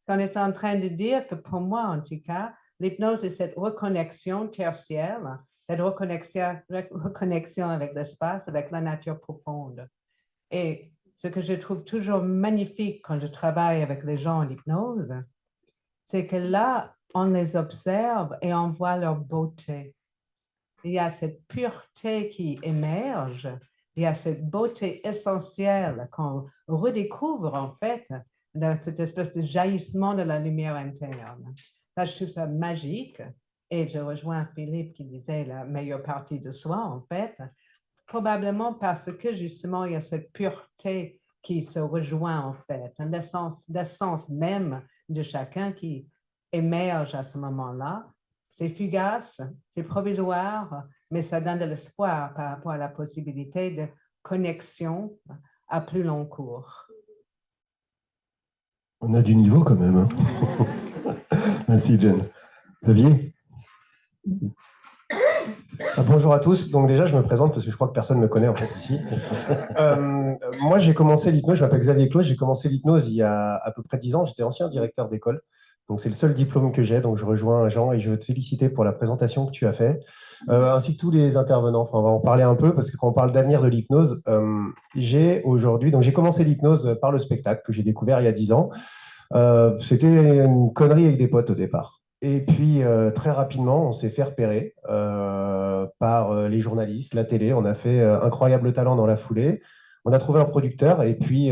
On est en train de dire que pour moi, en tout cas, l'hypnose est cette reconnexion tertiaire, cette reconnexion avec l'espace, avec la nature profonde. Et ce que je trouve toujours magnifique quand je travaille avec les gens en hypnose, c'est que là, on les observe et on voit leur beauté. Il y a cette pureté qui émerge, il y a cette beauté essentielle qu'on redécouvre en fait, dans cette espèce de jaillissement de la lumière interne. Ça, je trouve ça magique. Et je rejoins Philippe qui disait la meilleure partie de soi, en fait, probablement parce que justement, il y a cette pureté qui se rejoint, en fait, l'essence même de chacun qui émerge à ce moment-là. C'est fugace, c'est provisoire, mais ça donne de l'espoir par rapport à la possibilité de connexion à plus long cours. On a du niveau quand même. Hein. Merci, Jen. Xavier? Bonjour à tous. Donc déjà, je me présente parce que je crois que personne ne me connaît en fait ici. Moi, j'ai commencé l'hypnose, je m'appelle Xavier Claude, j'ai commencé l'hypnose il y a à peu près 10 ans. J'étais ancien directeur d'école. Donc c'est le seul diplôme que j'ai. Donc je rejoins Jean et je veux te féliciter pour la présentation que tu as faite, ainsi que tous les intervenants. Enfin, on va en parler un peu parce que quand on parle d'avenir de l'hypnose, j'ai commencé l'hypnose par le spectacle que j'ai découvert il y a 10 ans. C'était une connerie avec des potes au départ. Et puis, très rapidement, on s'est fait repérer par les journalistes, la télé. On a fait Incroyable Talent dans la foulée. On a trouvé un producteur et puis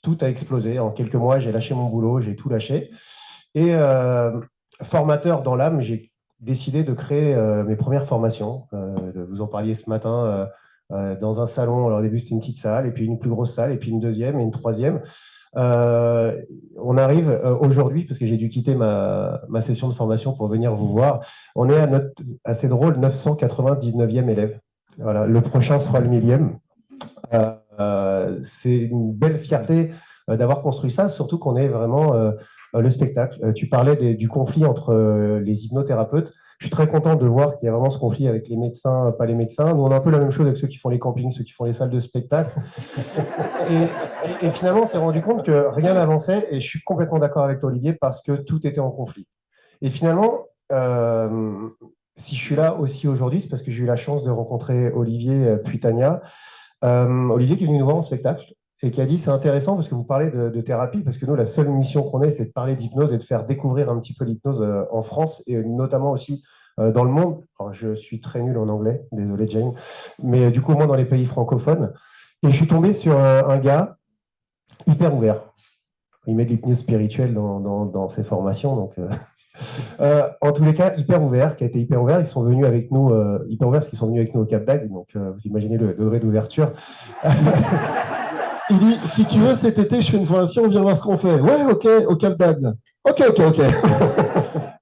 tout a explosé. En quelques mois, j'ai lâché mon boulot, j'ai tout lâché. Et formateur dans l'âme, j'ai décidé de créer mes premières formations. Vous en parliez ce matin dans un salon. Alors, au début, c'était une petite salle, et puis une plus grosse salle, et puis une deuxième et une troisième. On arrive aujourd'hui, parce que j'ai dû quitter ma session de formation pour venir vous voir, on est à notre assez drôle 999e élève. Voilà, le prochain sera le 1000e. C'est une belle fierté d'avoir construit ça, surtout qu'on est vraiment le spectacle. Tu parlais du conflit entre les hypnothérapeutes. Je suis très content de voir qu'il y a vraiment ce conflit avec les médecins, pas les médecins. Nous, on a un peu la même chose avec ceux qui font les campings, ceux qui font les salles de spectacle. Et finalement, on s'est rendu compte que rien n'avançait, et je suis complètement d'accord avec toi, Olivier, parce que tout était en conflit. Et finalement, si je suis là aussi aujourd'hui, c'est parce que j'ai eu la chance de rencontrer Olivier puis Tania. Olivier qui est venu nous voir en spectacle et qui a dit c'est intéressant parce que vous parlez de thérapie, parce que nous, la seule mission qu'on ait, c'est de parler d'hypnose et de faire découvrir un petit peu l'hypnose en France et notamment aussi dans le monde. Alors, je suis très nul en anglais, désolé Jane, mais du coup, moi, dans les pays francophones. Et je suis tombé sur un gars hyper ouvert. Il met de l'hypnose spirituelle dans ses formations, donc... en tous les cas, hyper ouvert, qui a été hyper ouvert. Ils sont venus avec nous, hyper ouvert, parce qu'ils sont venus avec nous au Cap d'Agde, donc vous imaginez le degré d'ouverture. Il dit, si tu veux, cet été, je fais une formation, viens voir ce qu'on fait. Ouais, ok, au Cap d'Agde. Ok.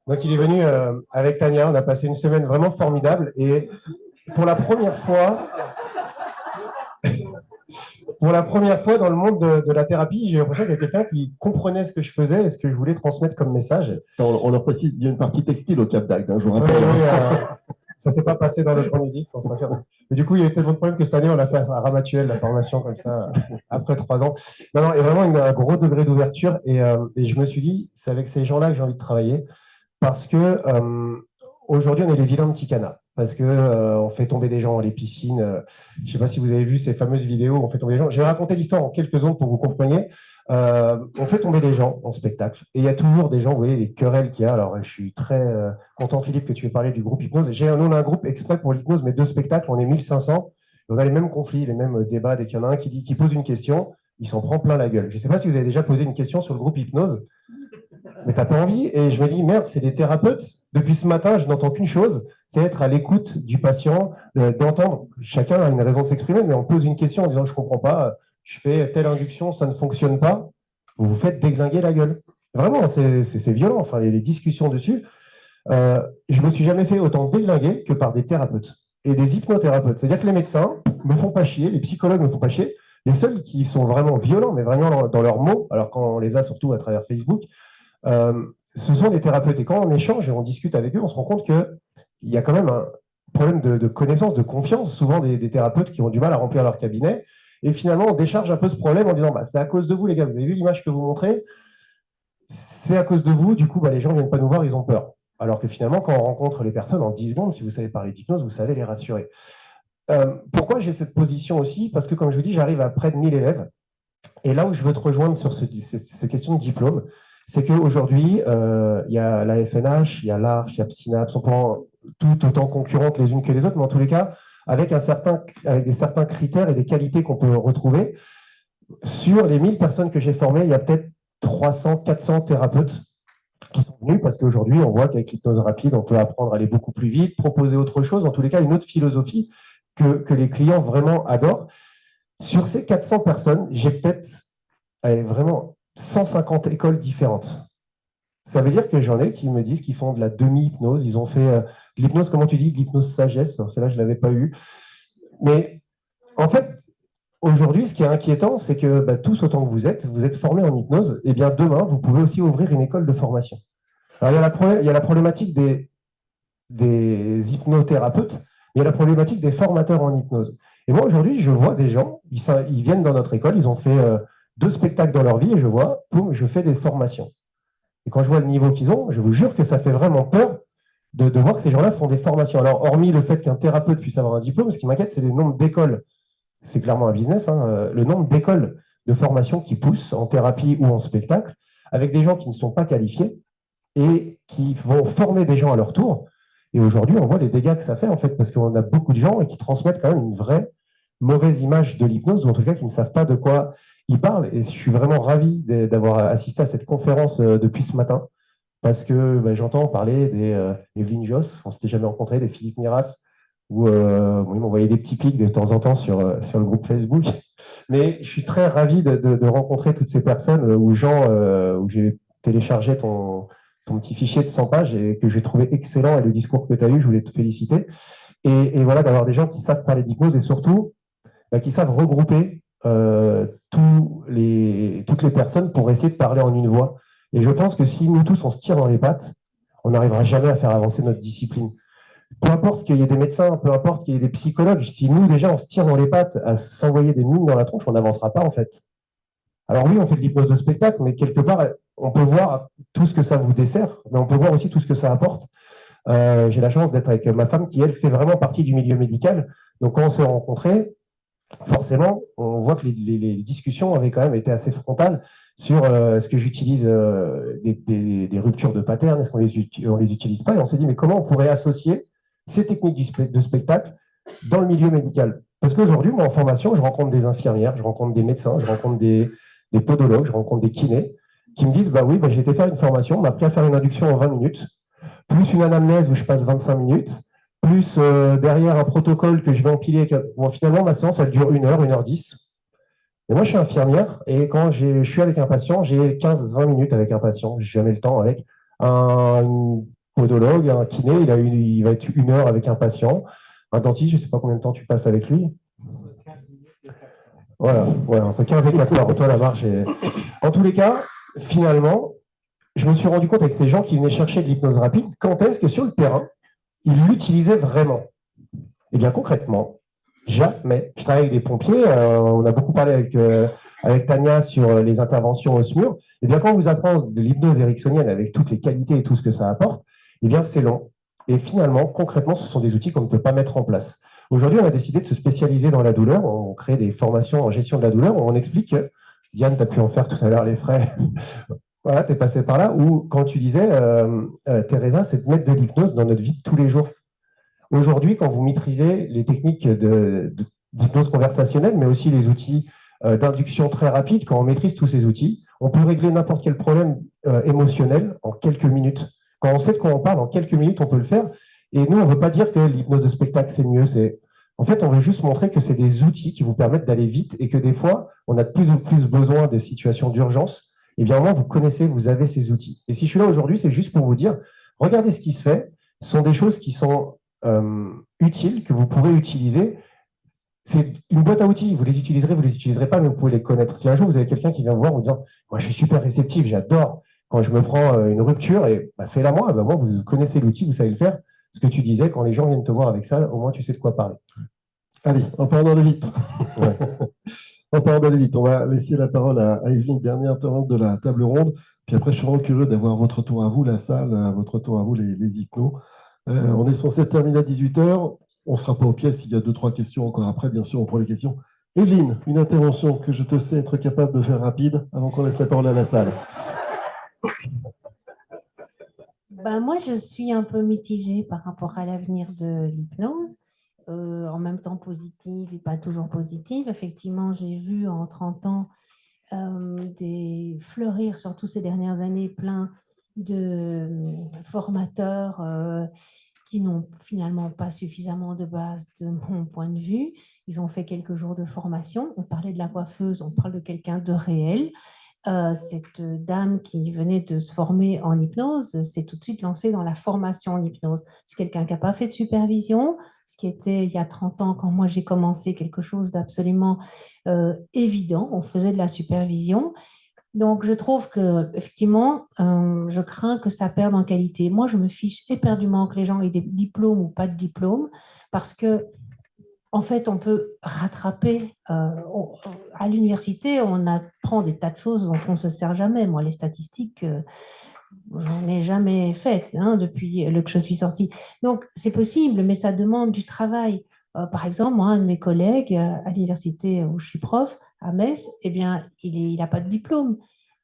Donc il est venu avec Tania, on a passé une semaine vraiment formidable, et pour la première fois, pour la première fois dans le monde de la thérapie, j'ai l'impression qu'il y a quelqu'un qui comprenait ce que je faisais et ce que je voulais transmettre comme message. On leur précise, il y a une partie textile au Cap d'Agde, je vous Oui, rappelle. ça ne s'est pas passé dans le premier 10, on sera sûr. Mais du coup, il y a eu tellement de problèmes que cette année, on a fait à Ramatuelle, la formation comme ça, après 3 ans. Non, non, et vraiment, il y a un gros degré d'ouverture. Et je me suis dit, c'est avec ces gens-là que j'ai envie de travailler. Parce que aujourd'hui, on est les vilains petits canards. Parce que on fait tomber des gens dans les piscines. Je ne sais pas si vous avez vu ces fameuses vidéos où on fait tomber des gens. Je vais raconter l'histoire en quelques secondes pour que vous compreniez. On fait tomber des gens en spectacle. Et il y a toujours des gens, vous voyez, les querelles qu'il y a. Alors, je suis très content, Philippe, que tu aies parlé du groupe Hypnose. Nous, on a un groupe exprès pour l'hypnose, mais 2 spectacles, on est 1500. On a les mêmes conflits, les mêmes débats. Dès qu'il y en a un qui pose une question, il s'en prend plein la gueule. Je ne sais pas si vous avez déjà posé une question sur le groupe Hypnose, mais tu n'as pas envie. Et je me dis, merde, c'est des thérapeutes. Depuis ce matin, je n'entends qu'une chose, c'est être à l'écoute du patient, d'entendre. Chacun a une raison de s'exprimer, mais on pose une question en disant, je ne comprends pas, je fais telle induction, ça ne fonctionne pas. Vous vous faites déglinguer la gueule. Vraiment, c'est violent. Enfin, les discussions dessus. Je ne me suis jamais fait autant déglinguer que par des thérapeutes et des hypnothérapeutes. C'est-à-dire que les médecins me font pas chier, les psychologues me font pas chier. Les seuls qui sont vraiment violents, mais vraiment dans leurs mots, alors quand on les a surtout à travers Facebook, ce sont les thérapeutes. Et quand on échange et on discute avec eux, on se rend compte qu'il y a quand même un problème de connaissance, de confiance, souvent des thérapeutes qui ont du mal à remplir leur cabinet. Et finalement, on décharge un peu ce problème en disant, c'est à cause de vous, les gars, vous avez vu l'image que vous montrez, c'est à cause de vous, du coup, les gens ne viennent pas nous voir, ils ont peur. Alors que finalement, quand on rencontre les personnes en 10 secondes, si vous savez parler d'hypnose, vous savez les rassurer. Pourquoi j'ai cette position aussi? Parce que, comme je vous dis, j'arrive à près de 1000 élèves. Et là où je veux te rejoindre sur ces questions de diplôme, c'est qu'aujourd'hui, il y a la FNH, il y a l'Arche, il y a Synapse, on prend toutes autant concurrentes les unes que les autres, mais en tous les cas, avec des certains critères et des qualités qu'on peut retrouver. Sur les 1000 personnes que j'ai formées, il y a peut-être 300, 400 thérapeutes qui sont venus parce qu'aujourd'hui, on voit qu'avec l'hypnose rapide, on peut apprendre à aller beaucoup plus vite, proposer autre chose, en tous les cas, une autre philosophie que les clients vraiment adorent. Sur ces 400 personnes, j'ai peut-être vraiment 150 écoles différentes. Ça veut dire que j'en ai qui me disent qu'ils font de la demi-hypnose. Ils ont fait de l'hypnose, comment tu dis, de l'hypnose sagesse. Alors, celle-là, je ne l'avais pas eu. Mais en fait, aujourd'hui, ce qui est inquiétant, c'est que tous, autant que vous êtes formés en hypnose, et bien demain, vous pouvez aussi ouvrir une école de formation. Alors, il y a la problématique des hypnothérapeutes, mais il y a la problématique des formateurs en hypnose. Et moi, aujourd'hui, je vois des gens, ils viennent dans notre école, ils ont fait 2 spectacles dans leur vie, et je vois, boum, je fais des formations. Et quand je vois le niveau qu'ils ont, je vous jure que ça fait vraiment peur de voir que ces gens-là font des formations. Alors, hormis le fait qu'un thérapeute puisse avoir un diplôme, ce qui m'inquiète, c'est le nombre d'écoles. C'est clairement un business, le nombre d'écoles de formation qui poussent en thérapie ou en spectacle, avec des gens qui ne sont pas qualifiés et qui vont former des gens à leur tour. Et aujourd'hui, on voit les dégâts que ça fait, en fait, parce qu'on a beaucoup de gens qui transmettent quand même une vraie mauvaise image de l'hypnose, ou en tout cas qui ne savent pas de quoi ils parlent. Et je suis vraiment ravi d'avoir assisté à cette conférence depuis ce matin, parce que j'entends parler des Evelyne Joss, on ne s'était jamais rencontrés, des Philippe Miras, où ils m'envoyaient des petits pics de temps en temps sur le groupe Facebook. Mais je suis très ravi de rencontrer toutes ces personnes, où j'ai téléchargé ton petit fichier de 100 pages et que j'ai trouvé excellent, et le discours que tu as eu, je voulais te féliciter. Et voilà, d'avoir des gens qui savent parler d'hypnose et surtout qui savent regrouper toutes les personnes pour essayer de parler en une voix. Et je pense que si nous tous, on se tire dans les pattes, on n'arrivera jamais à faire avancer notre discipline. Peu importe qu'il y ait des médecins, peu importe qu'il y ait des psychologues, si nous, déjà, on se tire dans les pattes à s'envoyer des mines dans la tronche, on n'avancera pas, en fait. Alors oui, on fait de l'hypnose de spectacle, mais quelque part, on peut voir tout ce que ça vous dessert, mais on peut voir aussi tout ce que ça apporte. J'ai la chance d'être avec ma femme qui, elle, fait vraiment partie du milieu médical. Donc, quand on s'est rencontrés, forcément, on voit que les discussions avaient quand même été assez frontales sur est-ce que j'utilise des ruptures de pattern, est-ce qu'on les utilise pas, et on s'est dit, mais comment on pourrait associer ces techniques de spectacle dans le milieu médical? Parce qu'aujourd'hui, moi, en formation, je rencontre des infirmières, je rencontre des médecins, je rencontre des podologues, je rencontre des kinés, qui me disent, j'ai été faire une formation, on m'a appris à faire une induction en 20 minutes, plus une anamnèse où je passe 25 minutes, plus derrière un protocole que je vais empiler. Bon, finalement, ma séance, elle dure 1h, 1h10. Et moi, je suis infirmière et quand je suis avec un patient, j'ai 15-20 minutes avec un patient. Je n'ai jamais le temps avec un podologue, un kiné, il va être 1 heure avec un patient. Un dentiste, je ne sais pas combien de temps tu passes avec lui. Voilà, ouais, entre 15 et 4 heures. Toi, la marche est... En tous les cas, finalement, je me suis rendu compte avec ces gens qui venaient chercher de l'hypnose rapide, quand est-ce que sur le terrain, ils l'utilisaient vraiment? Eh bien, concrètement, jamais. Je travaille avec des pompiers. On a beaucoup parlé avec Tania sur les interventions au SMUR. Eh bien, quand on vous apprend de l'hypnose ericksonienne avec toutes les qualités et tout ce que ça apporte, eh bien, c'est long. Et finalement, concrètement, ce sont des outils qu'on ne peut pas mettre en place. Aujourd'hui, on a décidé de se spécialiser dans la douleur. On crée des formations en gestion de la douleur. On explique, Diane, tu as pu en faire tout à l'heure les frais. Voilà, tu es passé par là. Ou quand tu disais, Teresa, c'est de mettre de l'hypnose dans notre vie de tous les jours. Aujourd'hui, quand vous maîtrisez les techniques d'hypnose conversationnelle, mais aussi les outils d'induction très rapide, quand on maîtrise tous ces outils, on peut régler n'importe quel problème émotionnel en quelques minutes. Quand on sait de quoi on parle, en quelques minutes, on peut le faire. Et nous, on ne veut pas dire que l'hypnose de spectacle, c'est mieux. En fait, on veut juste montrer que c'est des outils qui vous permettent d'aller vite et que des fois, on a de plus en plus besoin de situations d'urgence. Et bien, au moins, vous connaissez, vous avez ces outils. Et si je suis là aujourd'hui, c'est juste pour vous dire, regardez ce qui se fait. Ce sont des choses qui sont utiles, que vous pourrez utiliser. C'est une boîte à outils, vous les utiliserez pas, mais vous pouvez les connaître. Si un jour vous avez quelqu'un qui vient vous voir en vous disant « Moi, je suis super réceptif, j'adore quand je me prends une rupture, et fais-la moi, moi, vous connaissez l'outil, vous savez le faire. » Ce que tu disais, quand les gens viennent te voir avec ça, au moins tu sais de quoi parler. Allez, on part d'aller vite. Ouais. On part d'aller vite. On va laisser la parole à Evelyne, dernière intervenante de la table ronde. Puis après, je suis vraiment curieux d'avoir votre tour à vous, la salle, votre tour à vous, les hypnos. On est censé terminer à 18h. On ne sera pas aux pièces. S'il y a 2-3 questions encore après, bien sûr, on prend les questions. Evelyne, une intervention que je te sais être capable de faire rapide avant qu'on laisse la parole à la salle. Ben, moi, je suis un peu mitigée par rapport à l'avenir de l'hypnose, en même temps positive et pas toujours positive. Effectivement, j'ai vu en 30 ans des fleurir, surtout ces dernières années, plein de formateurs qui n'ont finalement pas suffisamment de base de mon point de vue. Ils ont fait quelques jours de formation. On parlait de la coiffeuse, on parle de quelqu'un de réel. Cette dame qui venait de se former en hypnose s'est tout de suite lancée dans la formation en hypnose. C'est quelqu'un qui n'a pas fait de supervision, ce qui était il y a 30 ans, quand moi j'ai commencé, quelque chose d'absolument évident. On faisait de la supervision. Donc, je trouve que effectivement, je crains que ça perde en qualité. Moi, je me fiche éperdument que les gens aient des diplômes ou pas de diplôme, parce que en fait, on peut rattraper. À l'université, on apprend des tas de choses dont on ne se sert jamais. Moi, les statistiques, j'en ai jamais fait depuis que je suis sortie. Donc, c'est possible, mais ça demande du travail. Par exemple, moi, un de mes collègues à l'université où je suis prof, à Metz, eh bien, il n'a pas de diplôme.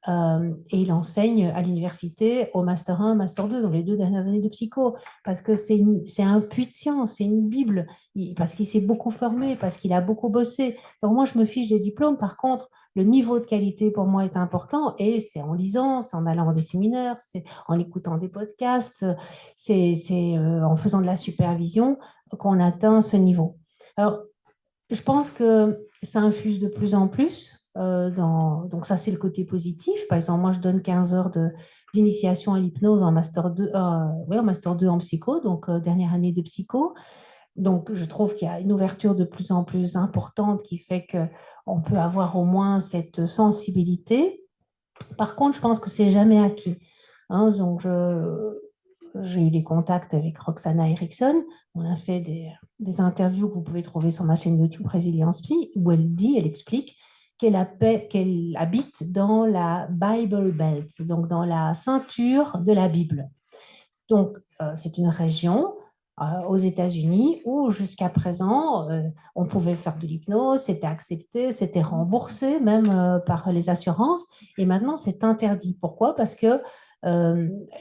Et il enseigne à l'université au Master 1, Master 2, dans les 2 dernières années de psycho, parce que c'est un puits de science, c'est une Bible, parce qu'il s'est beaucoup formé, parce qu'il a beaucoup bossé. Donc moi, je me fiche des diplômes. Par contre, le niveau de qualité pour moi est important, et c'est en lisant, c'est en allant dans des séminaires, c'est en écoutant des podcasts, c'est en faisant de la supervision qu'on atteint ce niveau. Alors, je pense que ça infuse de plus en plus. Donc ça, c'est le côté positif. Par exemple, moi, je donne 15 heures d'initiation à l'hypnose en Master 2, en Master 2 en psycho, donc dernière année de psycho. Donc, je trouve qu'il y a une ouverture de plus en plus importante qui fait qu'on peut avoir au moins cette sensibilité. Par contre, je pense que c'est jamais acquis. Donc, j'ai eu des contacts avec Roxana Erickson. On a fait des interviews que vous pouvez trouver sur ma chaîne YouTube Résilience Psy, où elle explique qu'elle habite dans la Bible Belt, donc dans la ceinture de la Bible. Donc, c'est une région aux États-Unis où jusqu'à présent, on pouvait faire de l'hypnose, c'était accepté, c'était remboursé même par les assurances, et maintenant c'est interdit. Pourquoi? Parce que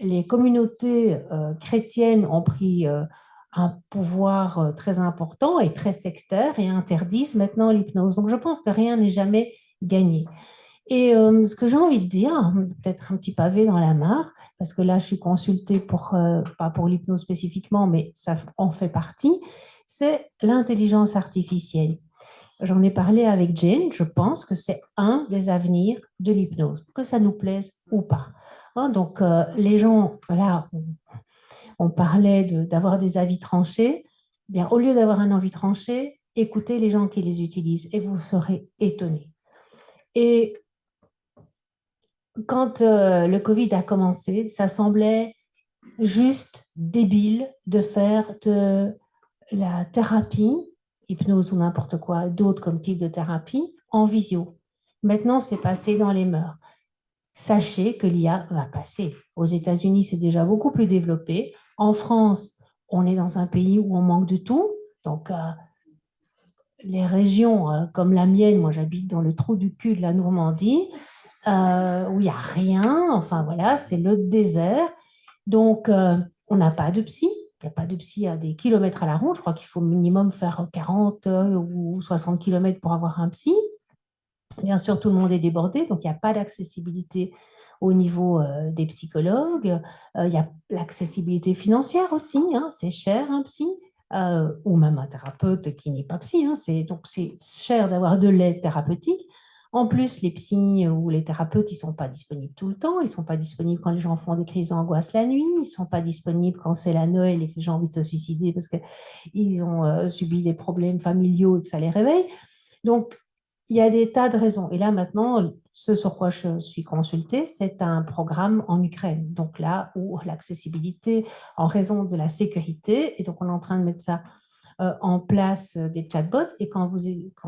les communautés chrétiennes ont pris un pouvoir très important et très sectaire et interdisent maintenant l'hypnose. Donc je pense que rien n'est jamais gagné. Et ce que j'ai envie de dire, peut-être un petit pavé dans la mare, parce que là je suis consultée pas pour l'hypnose spécifiquement, mais ça en fait partie, c'est l'intelligence artificielle. J'en ai parlé avec Jane, je pense que c'est un des avenirs de l'hypnose, que ça nous plaise ou pas. Donc, les gens, voilà, on parlait d'avoir des avis tranchés. Bien, au lieu d'avoir un avis tranché, écoutez les gens qui les utilisent et vous serez étonnés. Et quand le Covid a commencé, ça semblait juste débile de faire de la thérapie, hypnose ou n'importe quoi, d'autres comme type de thérapie, en visio. Maintenant, c'est passé dans les mœurs. Sachez que l'IA va passer. Aux États-Unis, c'est déjà beaucoup plus développé. En France, on est dans un pays où on manque de tout. Donc, les régions comme la mienne, moi j'habite dans le trou du cul de la Normandie, où il n'y a rien, enfin voilà, c'est le désert. Donc, on n'a pas de psy. Il n'y a pas de psy à des kilomètres à la ronde. Je crois qu'il faut minimum faire 40 ou 60 kilomètres pour avoir un psy. Bien sûr, tout le monde est débordé, donc il n'y a pas d'accessibilité au niveau des psychologues. Il y a l'accessibilité financière aussi, hein, c'est cher un psy, ou même un thérapeute qui n'est pas psy. Hein, donc c'est cher d'avoir de l'aide thérapeutique. En plus, les psys ou les thérapeutes, ils ne sont pas disponibles tout le temps. Ils ne sont pas disponibles quand les gens font des crises d'angoisse la nuit. Ils ne sont pas disponibles quand c'est la Noël et que les gens ont envie de se suicider parce qu'ils ont subi des problèmes familiaux et que ça les réveille. Donc, il y a des tas de raisons. Et là, maintenant, ce sur quoi je suis consultée, c'est un programme en Ukraine. Donc là, où l'accessibilité, en raison de la sécurité, et donc on est en train de mettre ça en place, des chatbots, et quand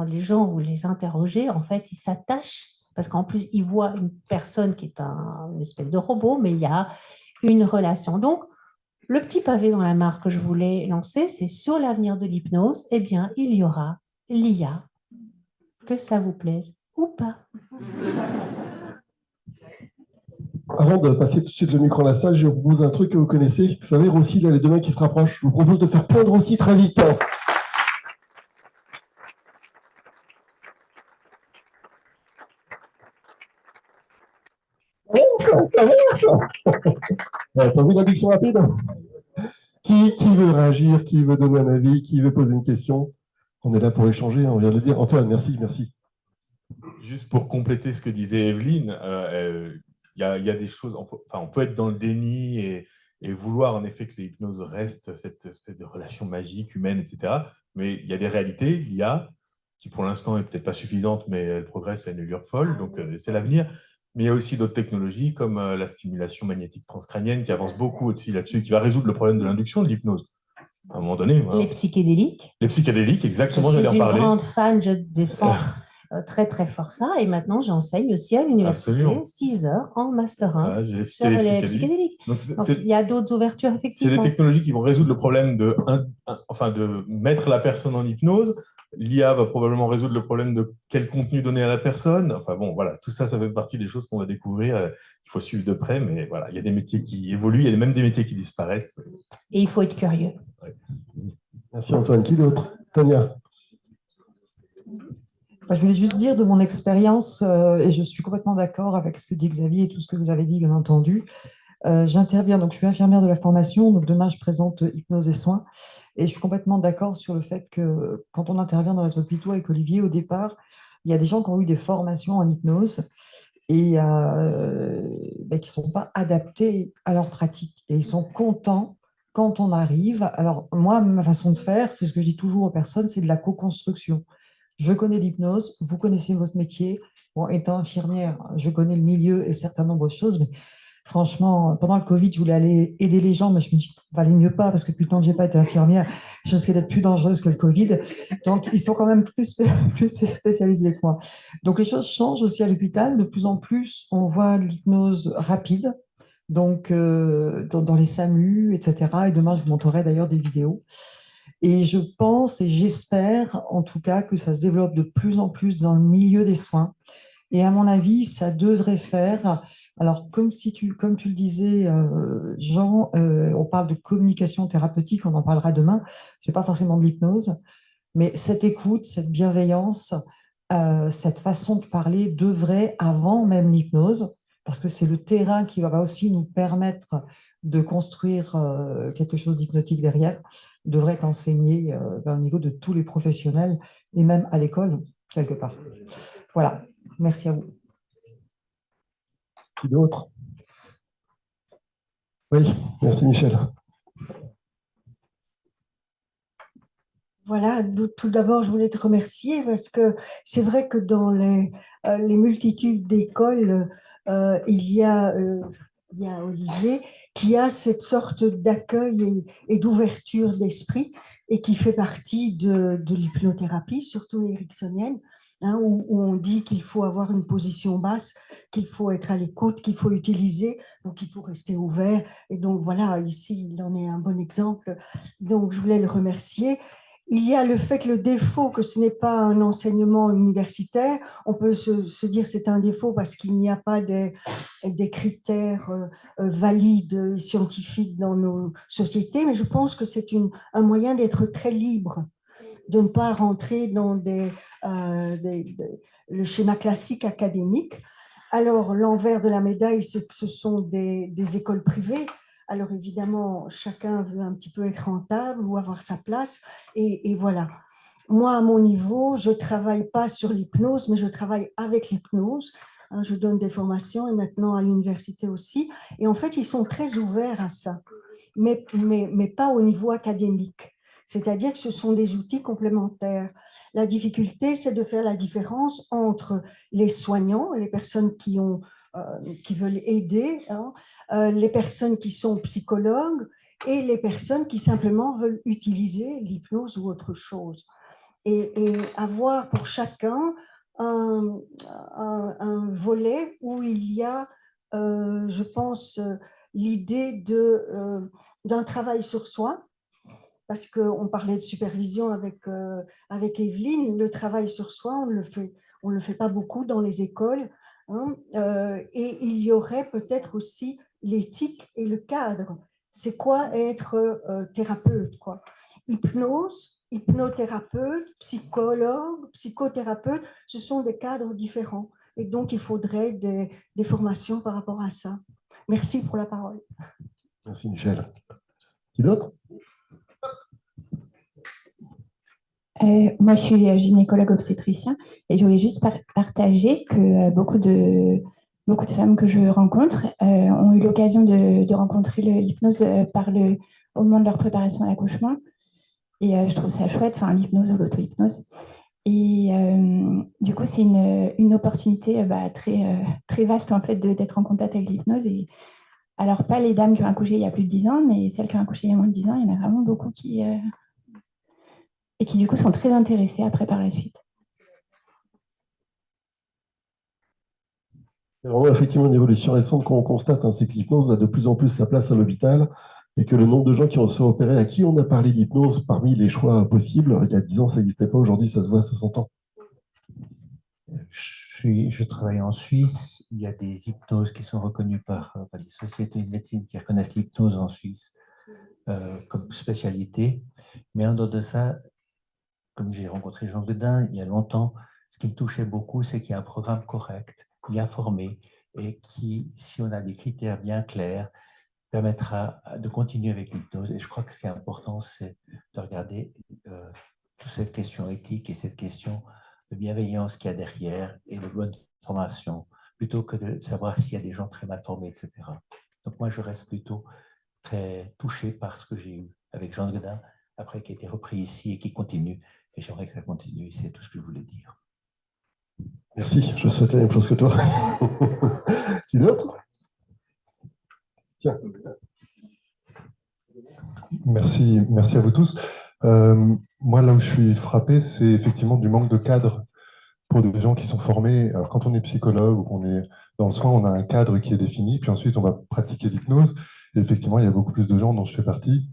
les gens, vous les interrogez, en fait, ils s'attachent, parce qu'en plus, ils voient une personne qui est une espèce de robot, mais il y a une relation. Donc, le petit pavé dans la mare que je voulais lancer, c'est sur l'avenir de l'hypnose, eh bien, il y aura l'IA, que ça vous plaise ou pas. Avant de passer tout de suite le micro à la salle, je vous propose un truc que vous connaissez. Vous savez, Rossi, là, les deux mains qui se rapprochent. Je vous propose de faire plein de Rossi très vite. Ça marche. T'as vu l'addiction rapide? Qui veut réagir? Qui veut donner un avis? Qui veut poser une question? On est là pour échanger, on vient de le dire. Antoine, merci. Juste pour compléter ce que disait Evelyne, il y a des choses, on peut être dans le déni et vouloir en effet que l'hypnose reste cette espèce de relation magique, humaine, etc. Mais il y a des réalités, qui pour l'instant n'est peut-être pas suffisante, mais elle progresse à une allure folle, donc c'est l'avenir. Mais il y a aussi d'autres technologies comme la stimulation magnétique transcrânienne qui avance beaucoup aussi là-dessus, qui va résoudre le problème de l'induction de l'hypnose. À un moment donné. Voilà. Les psychédéliques. Les psychédéliques, exactement, j'allais en Je suis parler. une grande fan, je défends très très fort ça, et maintenant j'enseigne aussi à l'université 6 heures en master 1 sur les psychédéliques. Donc il y a d'autres ouvertures, effectivement. C'est les technologies qui vont résoudre le problème de mettre la personne en hypnose. L'IA va probablement résoudre le problème de quel contenu donner à la personne. Enfin bon, voilà, tout ça, ça fait partie des choses qu'on va découvrir, qu'il faut suivre de près, mais voilà, il y a des métiers qui évoluent, il y a même des métiers qui disparaissent. Et il faut être curieux. Ouais. Merci Antoine. Qui d'autre? Tania. Je voulais juste dire de mon expérience, et je suis complètement d'accord avec ce que dit Xavier et tout ce que vous avez dit, bien entendu. J'interviens, donc je suis infirmière de la formation, donc demain je présente hypnose et soins, et je suis complètement d'accord sur le fait que quand on intervient dans les hôpitaux avec Olivier, au départ, il y a des gens qui ont eu des formations en hypnose et qui ne sont pas adaptés à leur pratique, et ils sont contents quand on arrive. Alors moi, ma façon de faire, c'est ce que je dis toujours aux personnes, c'est de la co-construction. Je connais l'hypnose, vous connaissez votre métier. Bon, étant infirmière, je connais le milieu et certain nombre de choses, mais franchement, pendant le Covid, je voulais aller aider les gens, mais je me dis, valait mieux pas, parce que depuis le temps que je n'ai pas été infirmière, je risquais d'être plus dangereuse que le Covid. Donc, ils sont quand même plus spécialisés que moi. Donc, les choses changent aussi à l'hôpital. De plus en plus, on voit de l'hypnose rapide, donc dans les SAMU, etc. Et demain, je vous montrerai d'ailleurs des vidéos. Et je pense et j'espère en tout cas que ça se développe de plus en plus dans le milieu des soins. Et à mon avis, ça devrait faire, alors comme tu le disais, Jean, on parle de communication thérapeutique, on en parlera demain, c'est pas forcément de l'hypnose, mais cette écoute, cette bienveillance, cette façon de parler devrait, avant même l'hypnose, parce que c'est le terrain qui va aussi nous permettre de construire quelque chose d'hypnotique derrière, devrait être enseigné au niveau de tous les professionnels et même à l'école, quelque part. Voilà, merci à vous. Qui d'autre? Oui, merci Michel. Voilà, tout d'abord, je voulais te remercier parce que c'est vrai que dans les multitudes d'écoles, il y a Olivier qui a cette sorte d'accueil et d'ouverture d'esprit et qui fait partie de l'hypnothérapie, surtout ericksonienne, hein, où on dit qu'il faut avoir une position basse, qu'il faut être à l'écoute, qu'il faut utiliser, donc il faut rester ouvert. Et donc voilà, ici, il en est un bon exemple. Donc je voulais le remercier. Il y a le fait que le défaut, que ce n'est pas un enseignement universitaire, on peut se dire que c'est un défaut parce qu'il n'y a pas des critères valides et scientifiques dans nos sociétés, mais je pense que c'est un moyen d'être très libre, de ne pas rentrer dans le schéma classique académique. Alors, l'envers de la médaille, c'est que ce sont des écoles privées. Alors, évidemment, chacun veut un petit peu être rentable ou avoir sa place. Et voilà. Moi, à mon niveau, je ne travaille pas sur l'hypnose, mais je travaille avec l'hypnose. Hein, je donne des formations et maintenant à l'université aussi. Et en fait, ils sont très ouverts à ça, mais pas au niveau académique. C'est-à-dire que ce sont des outils complémentaires. La difficulté, c'est de faire la différence entre les soignants, les personnes qui veulent aider, hein, les personnes qui sont psychologues et les personnes qui simplement veulent utiliser l'hypnose ou autre chose. Et avoir pour chacun un, volet où il y a, je pense, l'idée d'un travail sur soi, parce qu'on parlait de supervision avec Evelyne, le travail sur soi, on le fait pas beaucoup dans les écoles, hein, et il y aurait peut-être aussi l'éthique et le cadre. C'est quoi être thérapeute, quoi. Hypnose, hypnothérapeute, psychologue, psychothérapeute, ce sont des cadres différents. Et donc, il faudrait des formations par rapport à ça. Merci pour la parole. Merci Michel. Qui d'autre? Moi, je suis gynécologue obstétricien et je voulais juste partager que beaucoup de femmes que je rencontre ont eu l'occasion de rencontrer l'hypnose au moment de leur préparation à l'accouchement. Et je trouve ça chouette, enfin l'hypnose ou l'auto-hypnose. Et du coup, c'est une opportunité très vaste en fait d'être en contact avec l'hypnose. Et alors, pas les dames qui ont accouché il y a plus de 10 ans, mais celles qui ont accouché il y a moins de 10 ans, il y en a vraiment beaucoup et qui du coup sont très intéressés après par la suite. C'est vraiment effectivement une évolution récente qu'on constate, hein, c'est que l'hypnose a de plus en plus sa place à l'hôpital et que le nombre de gens qui ont se opéré, à qui on a parlé d'hypnose parmi les choix possibles, il y a 10 ans ça n'existait pas, aujourd'hui ça se voit, ça s'entend. Je travaille en Suisse, il y a des hypnoses qui sont reconnues par des sociétés de médecine qui reconnaissent l'hypnose en Suisse comme spécialité, mais en dehors de ça, comme j'ai rencontré Jean Guedin il y a longtemps, ce qui me touchait beaucoup, c'est qu'il y a un programme correct, bien formé, et qui, si on a des critères bien clairs, permettra de continuer avec l'hypnose. Et je crois que ce qui est important, c'est de regarder toute cette question éthique et cette question de bienveillance qu'il y a derrière et de bonne formation, plutôt que de savoir s'il y a des gens très mal formés, etc. Donc moi, je reste plutôt très touché par ce que j'ai eu avec Jean Guedin, après qui a été repris ici et qui continue. Et j'aimerais que ça continue, c'est tout ce que je voulais dire. Merci, je souhaite la même chose que toi. Qui d'autre? Tiens. Merci à vous tous. Moi, là où je suis frappé, c'est effectivement du manque de cadre pour des gens qui sont formés. Alors, quand on est psychologue ou qu'on est dans le soin, on a un cadre qui est défini, puis ensuite, on va pratiquer l'hypnose. Et effectivement, il y a beaucoup plus de gens dont je fais partie,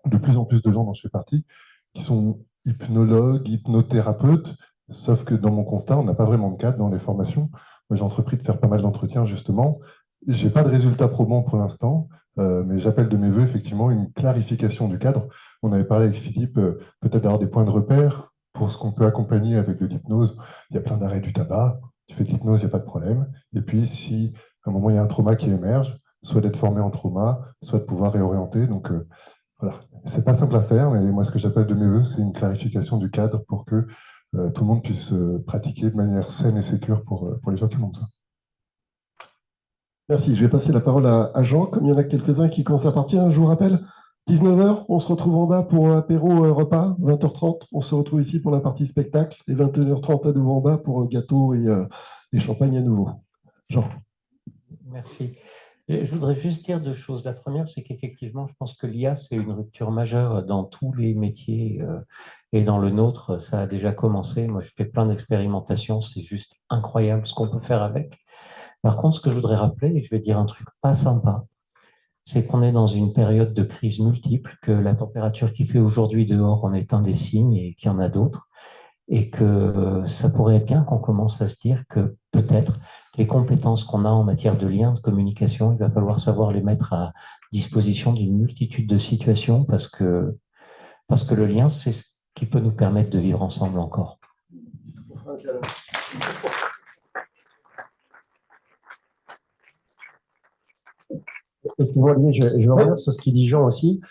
de plus en plus de gens dont je fais partie, qui sont hypnologues, hypnothérapeutes, sauf que dans mon constat, on n'a pas vraiment de cadre dans les formations. Moi, j'ai entrepris de faire pas mal d'entretiens, justement. Je n'ai pas de résultats probants pour l'instant, mais j'appelle de mes voeux, effectivement, une clarification du cadre. On avait parlé avec Philippe, peut-être d'avoir des points de repère pour ce qu'on peut accompagner avec de l'hypnose. Il y a plein d'arrêts du tabac, tu fais de l'hypnose, il n'y a pas de problème. Et puis, si à un moment, il y a un trauma qui émerge, soit d'être formé en trauma, soit de pouvoir réorienter. Donc, voilà. C'est pas simple à faire, mais moi, ce que j'appelle de mes voeux, c'est une clarification du cadre pour que tout le monde puisse pratiquer de manière saine et sécure pour les gens qui ont ça. Merci. Je vais passer la parole à Jean. Comme il y en a quelques-uns qui commencent à partir, je vous rappelle, 19h, on se retrouve en bas pour apéro repas, 20h30, on se retrouve ici pour la partie spectacle, et 21h30 à nouveau en bas pour gâteau et champagne à nouveau. Jean. Merci. Je voudrais juste dire deux choses. La première, c'est qu'effectivement, je pense que l'IA, c'est une rupture majeure dans tous les métiers et dans le nôtre, ça a déjà commencé. Moi, je fais plein d'expérimentations, c'est juste incroyable ce qu'on peut faire avec. Par contre, ce que je voudrais rappeler, et je vais dire un truc pas sympa, c'est qu'on est dans une période de crise multiple, que la température qui fait aujourd'hui dehors en est un des signes et qu'il y en a d'autres, et que ça pourrait être bien qu'on commence à se dire que peut-être les compétences qu'on a en matière de lien, de communication, il va falloir savoir les mettre à disposition d'une multitude de situations parce que le lien, c'est ce qui peut nous permettre de vivre ensemble encore. Excuse-moi, Olivier, je veux revenir sur ce qu'il dit Jean aussi.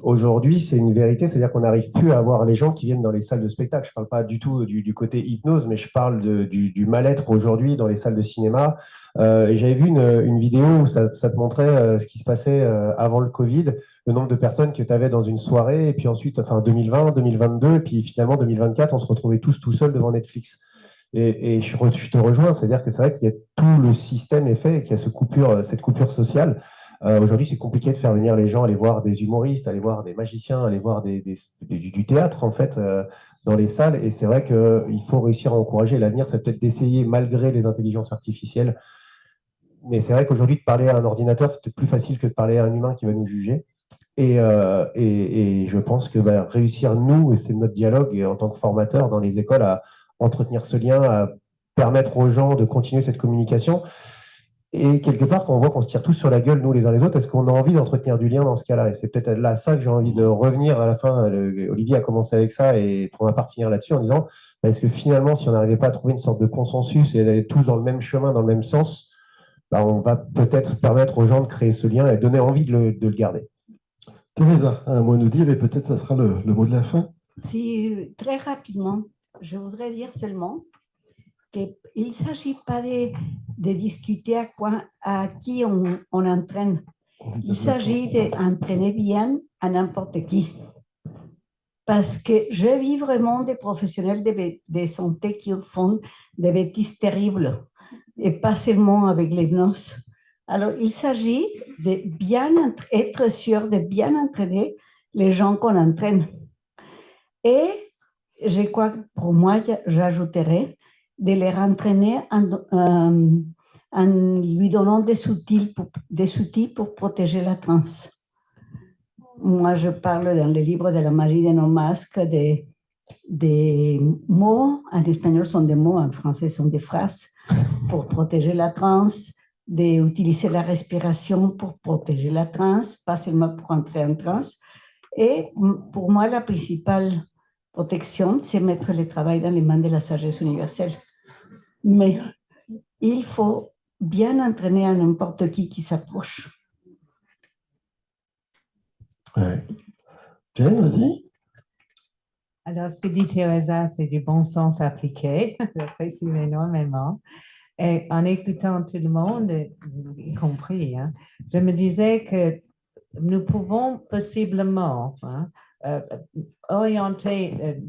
Aujourd'hui, c'est une vérité, c'est-à-dire qu'on n'arrive plus à avoir les gens qui viennent dans les salles de spectacle. Je ne parle pas du tout du côté hypnose, mais je parle du mal-être aujourd'hui dans les salles de cinéma. Et j'avais vu une vidéo où ça te montrait ce qui se passait avant le Covid, le nombre de personnes que tu avais dans une soirée, et puis ensuite, enfin 2020, 2022, et puis finalement 2024, on se retrouvait tous tout seuls devant Netflix. Et je te rejoins, c'est-à-dire que c'est vrai qu'il y a tout le système est fait, qu'il y a cette coupure sociale. Aujourd'hui, c'est compliqué de faire venir les gens, aller voir des humoristes, aller voir des magiciens, aller voir du théâtre, en fait, dans les salles. Et c'est vrai qu'il faut réussir à encourager. L'avenir, c'est peut-être d'essayer, malgré les intelligences artificielles. Mais c'est vrai qu'aujourd'hui, de parler à un ordinateur, c'est peut-être plus facile que de parler à un humain qui va nous juger. Et je pense que réussir, nous, et c'est notre dialogue, et en tant que formateur dans les écoles, à entretenir ce lien, à permettre aux gens de continuer cette communication. Et quelque part, quand on voit qu'on se tire tous sur la gueule, nous les uns les autres, est-ce qu'on a envie d'entretenir du lien dans ce cas-là? Et c'est peut-être là ça que j'ai envie de revenir à la fin. Olivier a commencé avec ça, et pour ma part finir là-dessus en disant, est-ce que finalement, si on n'arrivait pas à trouver une sorte de consensus et d'aller tous dans le même chemin, dans le même sens, on va peut-être permettre aux gens de créer ce lien et donner envie de le garder. Teresa, un mot à nous dire, et peut-être ça sera le mot de la fin. Si, très rapidement, je voudrais dire seulement qu'il ne s'agit pas de discuter à qui on entraîne. Il s'agit d'entraîner bien à n'importe qui. Parce que je vis vraiment des professionnels de santé qui font des bêtises terribles, et pas seulement avec l'hypnose. Alors, il s'agit de bien être sûr de bien entraîner les gens qu'on entraîne. Et je crois que pour moi, j'ajouterais de les entraîner en lui donnant des outils pour protéger la transe. Moi, je parle dans le livre de la magie de nos masques des mots, en espagnol sont des mots, en français sont des phrases, pour protéger la transe, d'utiliser la respiration pour protéger la transe, pas seulement pour entrer en transe. Et pour moi, la principale protection, c'est mettre le travail dans les mains de la sagesse universelle. Mais il faut bien entraîner à n'importe qui s'approche. Ouais. Jane, vas-y. Alors, ce que dit Teresa, c'est du bon sens appliqué. J'apprécie énormément. Et en écoutant tout le monde, y compris, je me disais que nous pouvons possiblement orienter,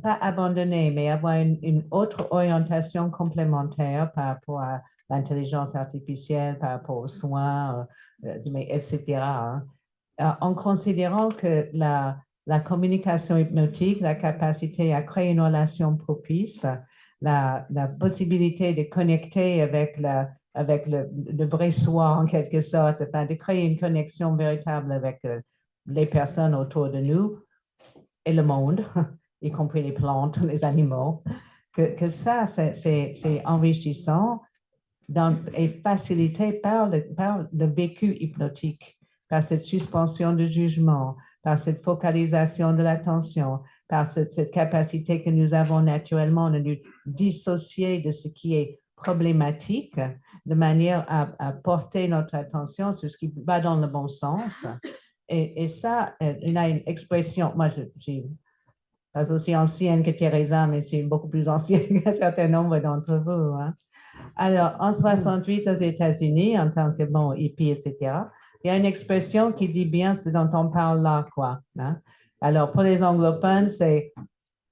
pas abandonner, mais avoir une autre orientation complémentaire par rapport à l'intelligence artificielle, par rapport aux soins, etc., en considérant que la communication hypnotique, la capacité à créer une relation propice, la possibilité de connecter avec le vrai soi en quelque sorte, de créer une connexion véritable avec les personnes autour de nous et le monde, y compris les plantes, les animaux, que ça, c'est enrichissant et facilité par le vécu hypnotique, par cette suspension de jugement, par cette focalisation de l'attention, par cette capacité que nous avons naturellement de nous dissocier de ce qui est problématique, de manière à porter notre attention sur ce qui va dans le bon sens. Et ça, il y a une expression, moi je suis pas aussi ancienne que Teresa, mais je suis beaucoup plus ancienne qu'un certain nombre d'entre vous. Alors, en 68 aux États-Unis, en tant que hippie, etc., Il y a une expression qui dit bien ce dont on parle là, quoi. Hein? Alors, pour les anglophones, c'est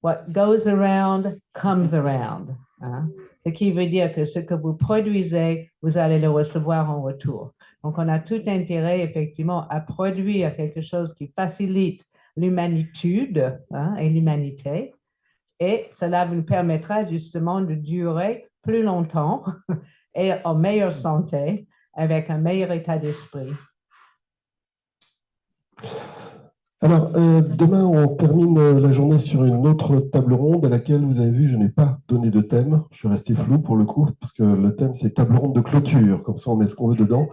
what goes around comes around. Hein? Ce qui veut dire que ce que vous produisez, vous allez le recevoir en retour. Donc, on a tout intérêt, effectivement, à produire quelque chose qui facilite l'humanitude, hein, et l'humanité. Et cela nous permettra justement de durer plus longtemps et en meilleure santé, avec un meilleur état d'esprit. Alors, demain, on termine la journée sur une autre table ronde à laquelle, vous avez vu, je n'ai pas donné de thème. Je suis resté flou pour le coup, parce que le thème, c'est table ronde de clôture. Comme ça, on met ce qu'on veut dedans.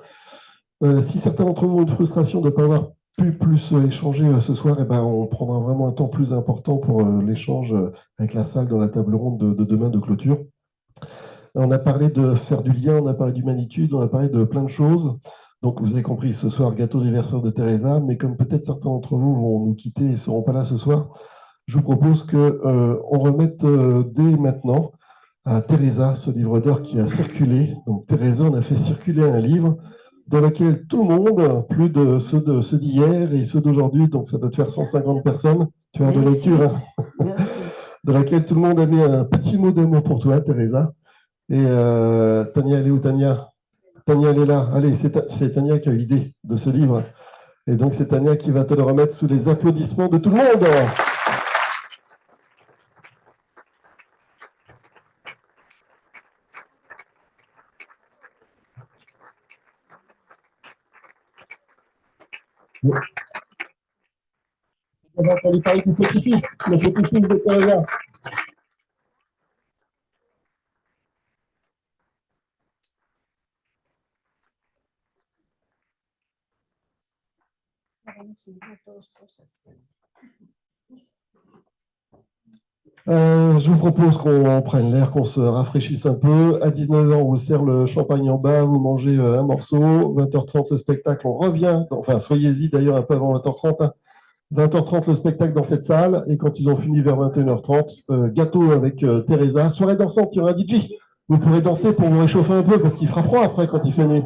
Si certains d'entre vous ont une frustration de ne pas avoir pu plus échanger ce soir, eh ben, on prendra vraiment un temps plus important pour l'échange avec la salle dans la table ronde de demain de clôture. On a parlé de faire du lien, on a parlé d'humanitude, on a parlé de plein de choses. Donc, vous avez compris, ce soir, gâteau d'anniversaire de Teresa, mais comme peut-être certains d'entre vous vont nous quitter et ne seront pas là ce soir, je vous propose qu'on remette dès maintenant à Teresa ce livre d'or qui a circulé. Donc, Teresa, on a fait circuler un livre dans lequel tout le monde, plus de ceux d'hier et ceux d'aujourd'hui, donc ça doit te faire 150 personnes, tu as de lecture, hein, dans laquelle tout le monde a mis un petit mot d'amour pour toi, Teresa. Et Tania, elle est où, Tania? Tania, elle est là. Allez, c'est Tania qui a eu l'idée de ce livre. Et donc, c'est Tania qui va te le remettre sous les applaudissements de tout le monde. On va entendu parler du petit-fils, le petit-fils de Teresa. Je vous propose qu'on prenne l'air, qu'on se rafraîchisse un peu. À 19h, on vous sert le champagne en bas, vous mangez un morceau. 20h30, le spectacle, on revient. Enfin, soyez-y d'ailleurs un peu avant 20h30. Hein. 20h30, le spectacle dans cette salle. Et quand ils ont fini vers 21h30, gâteau avec Teresa. Soirée dansante, il y aura un DJ. Vous pourrez danser pour vous réchauffer un peu parce qu'il fera froid après quand il fait nuit.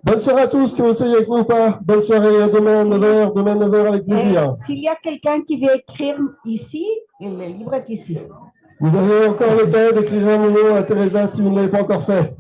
Bonne soirée à tous, que vous soyez avec nous ou pas. Bonne soirée, à demain 9h, demain 9h avec plaisir. S'il y a quelqu'un qui veut écrire ici, le livre est ici. Vous avez encore le temps d'écrire un mot à Teresa si vous ne l'avez pas encore fait.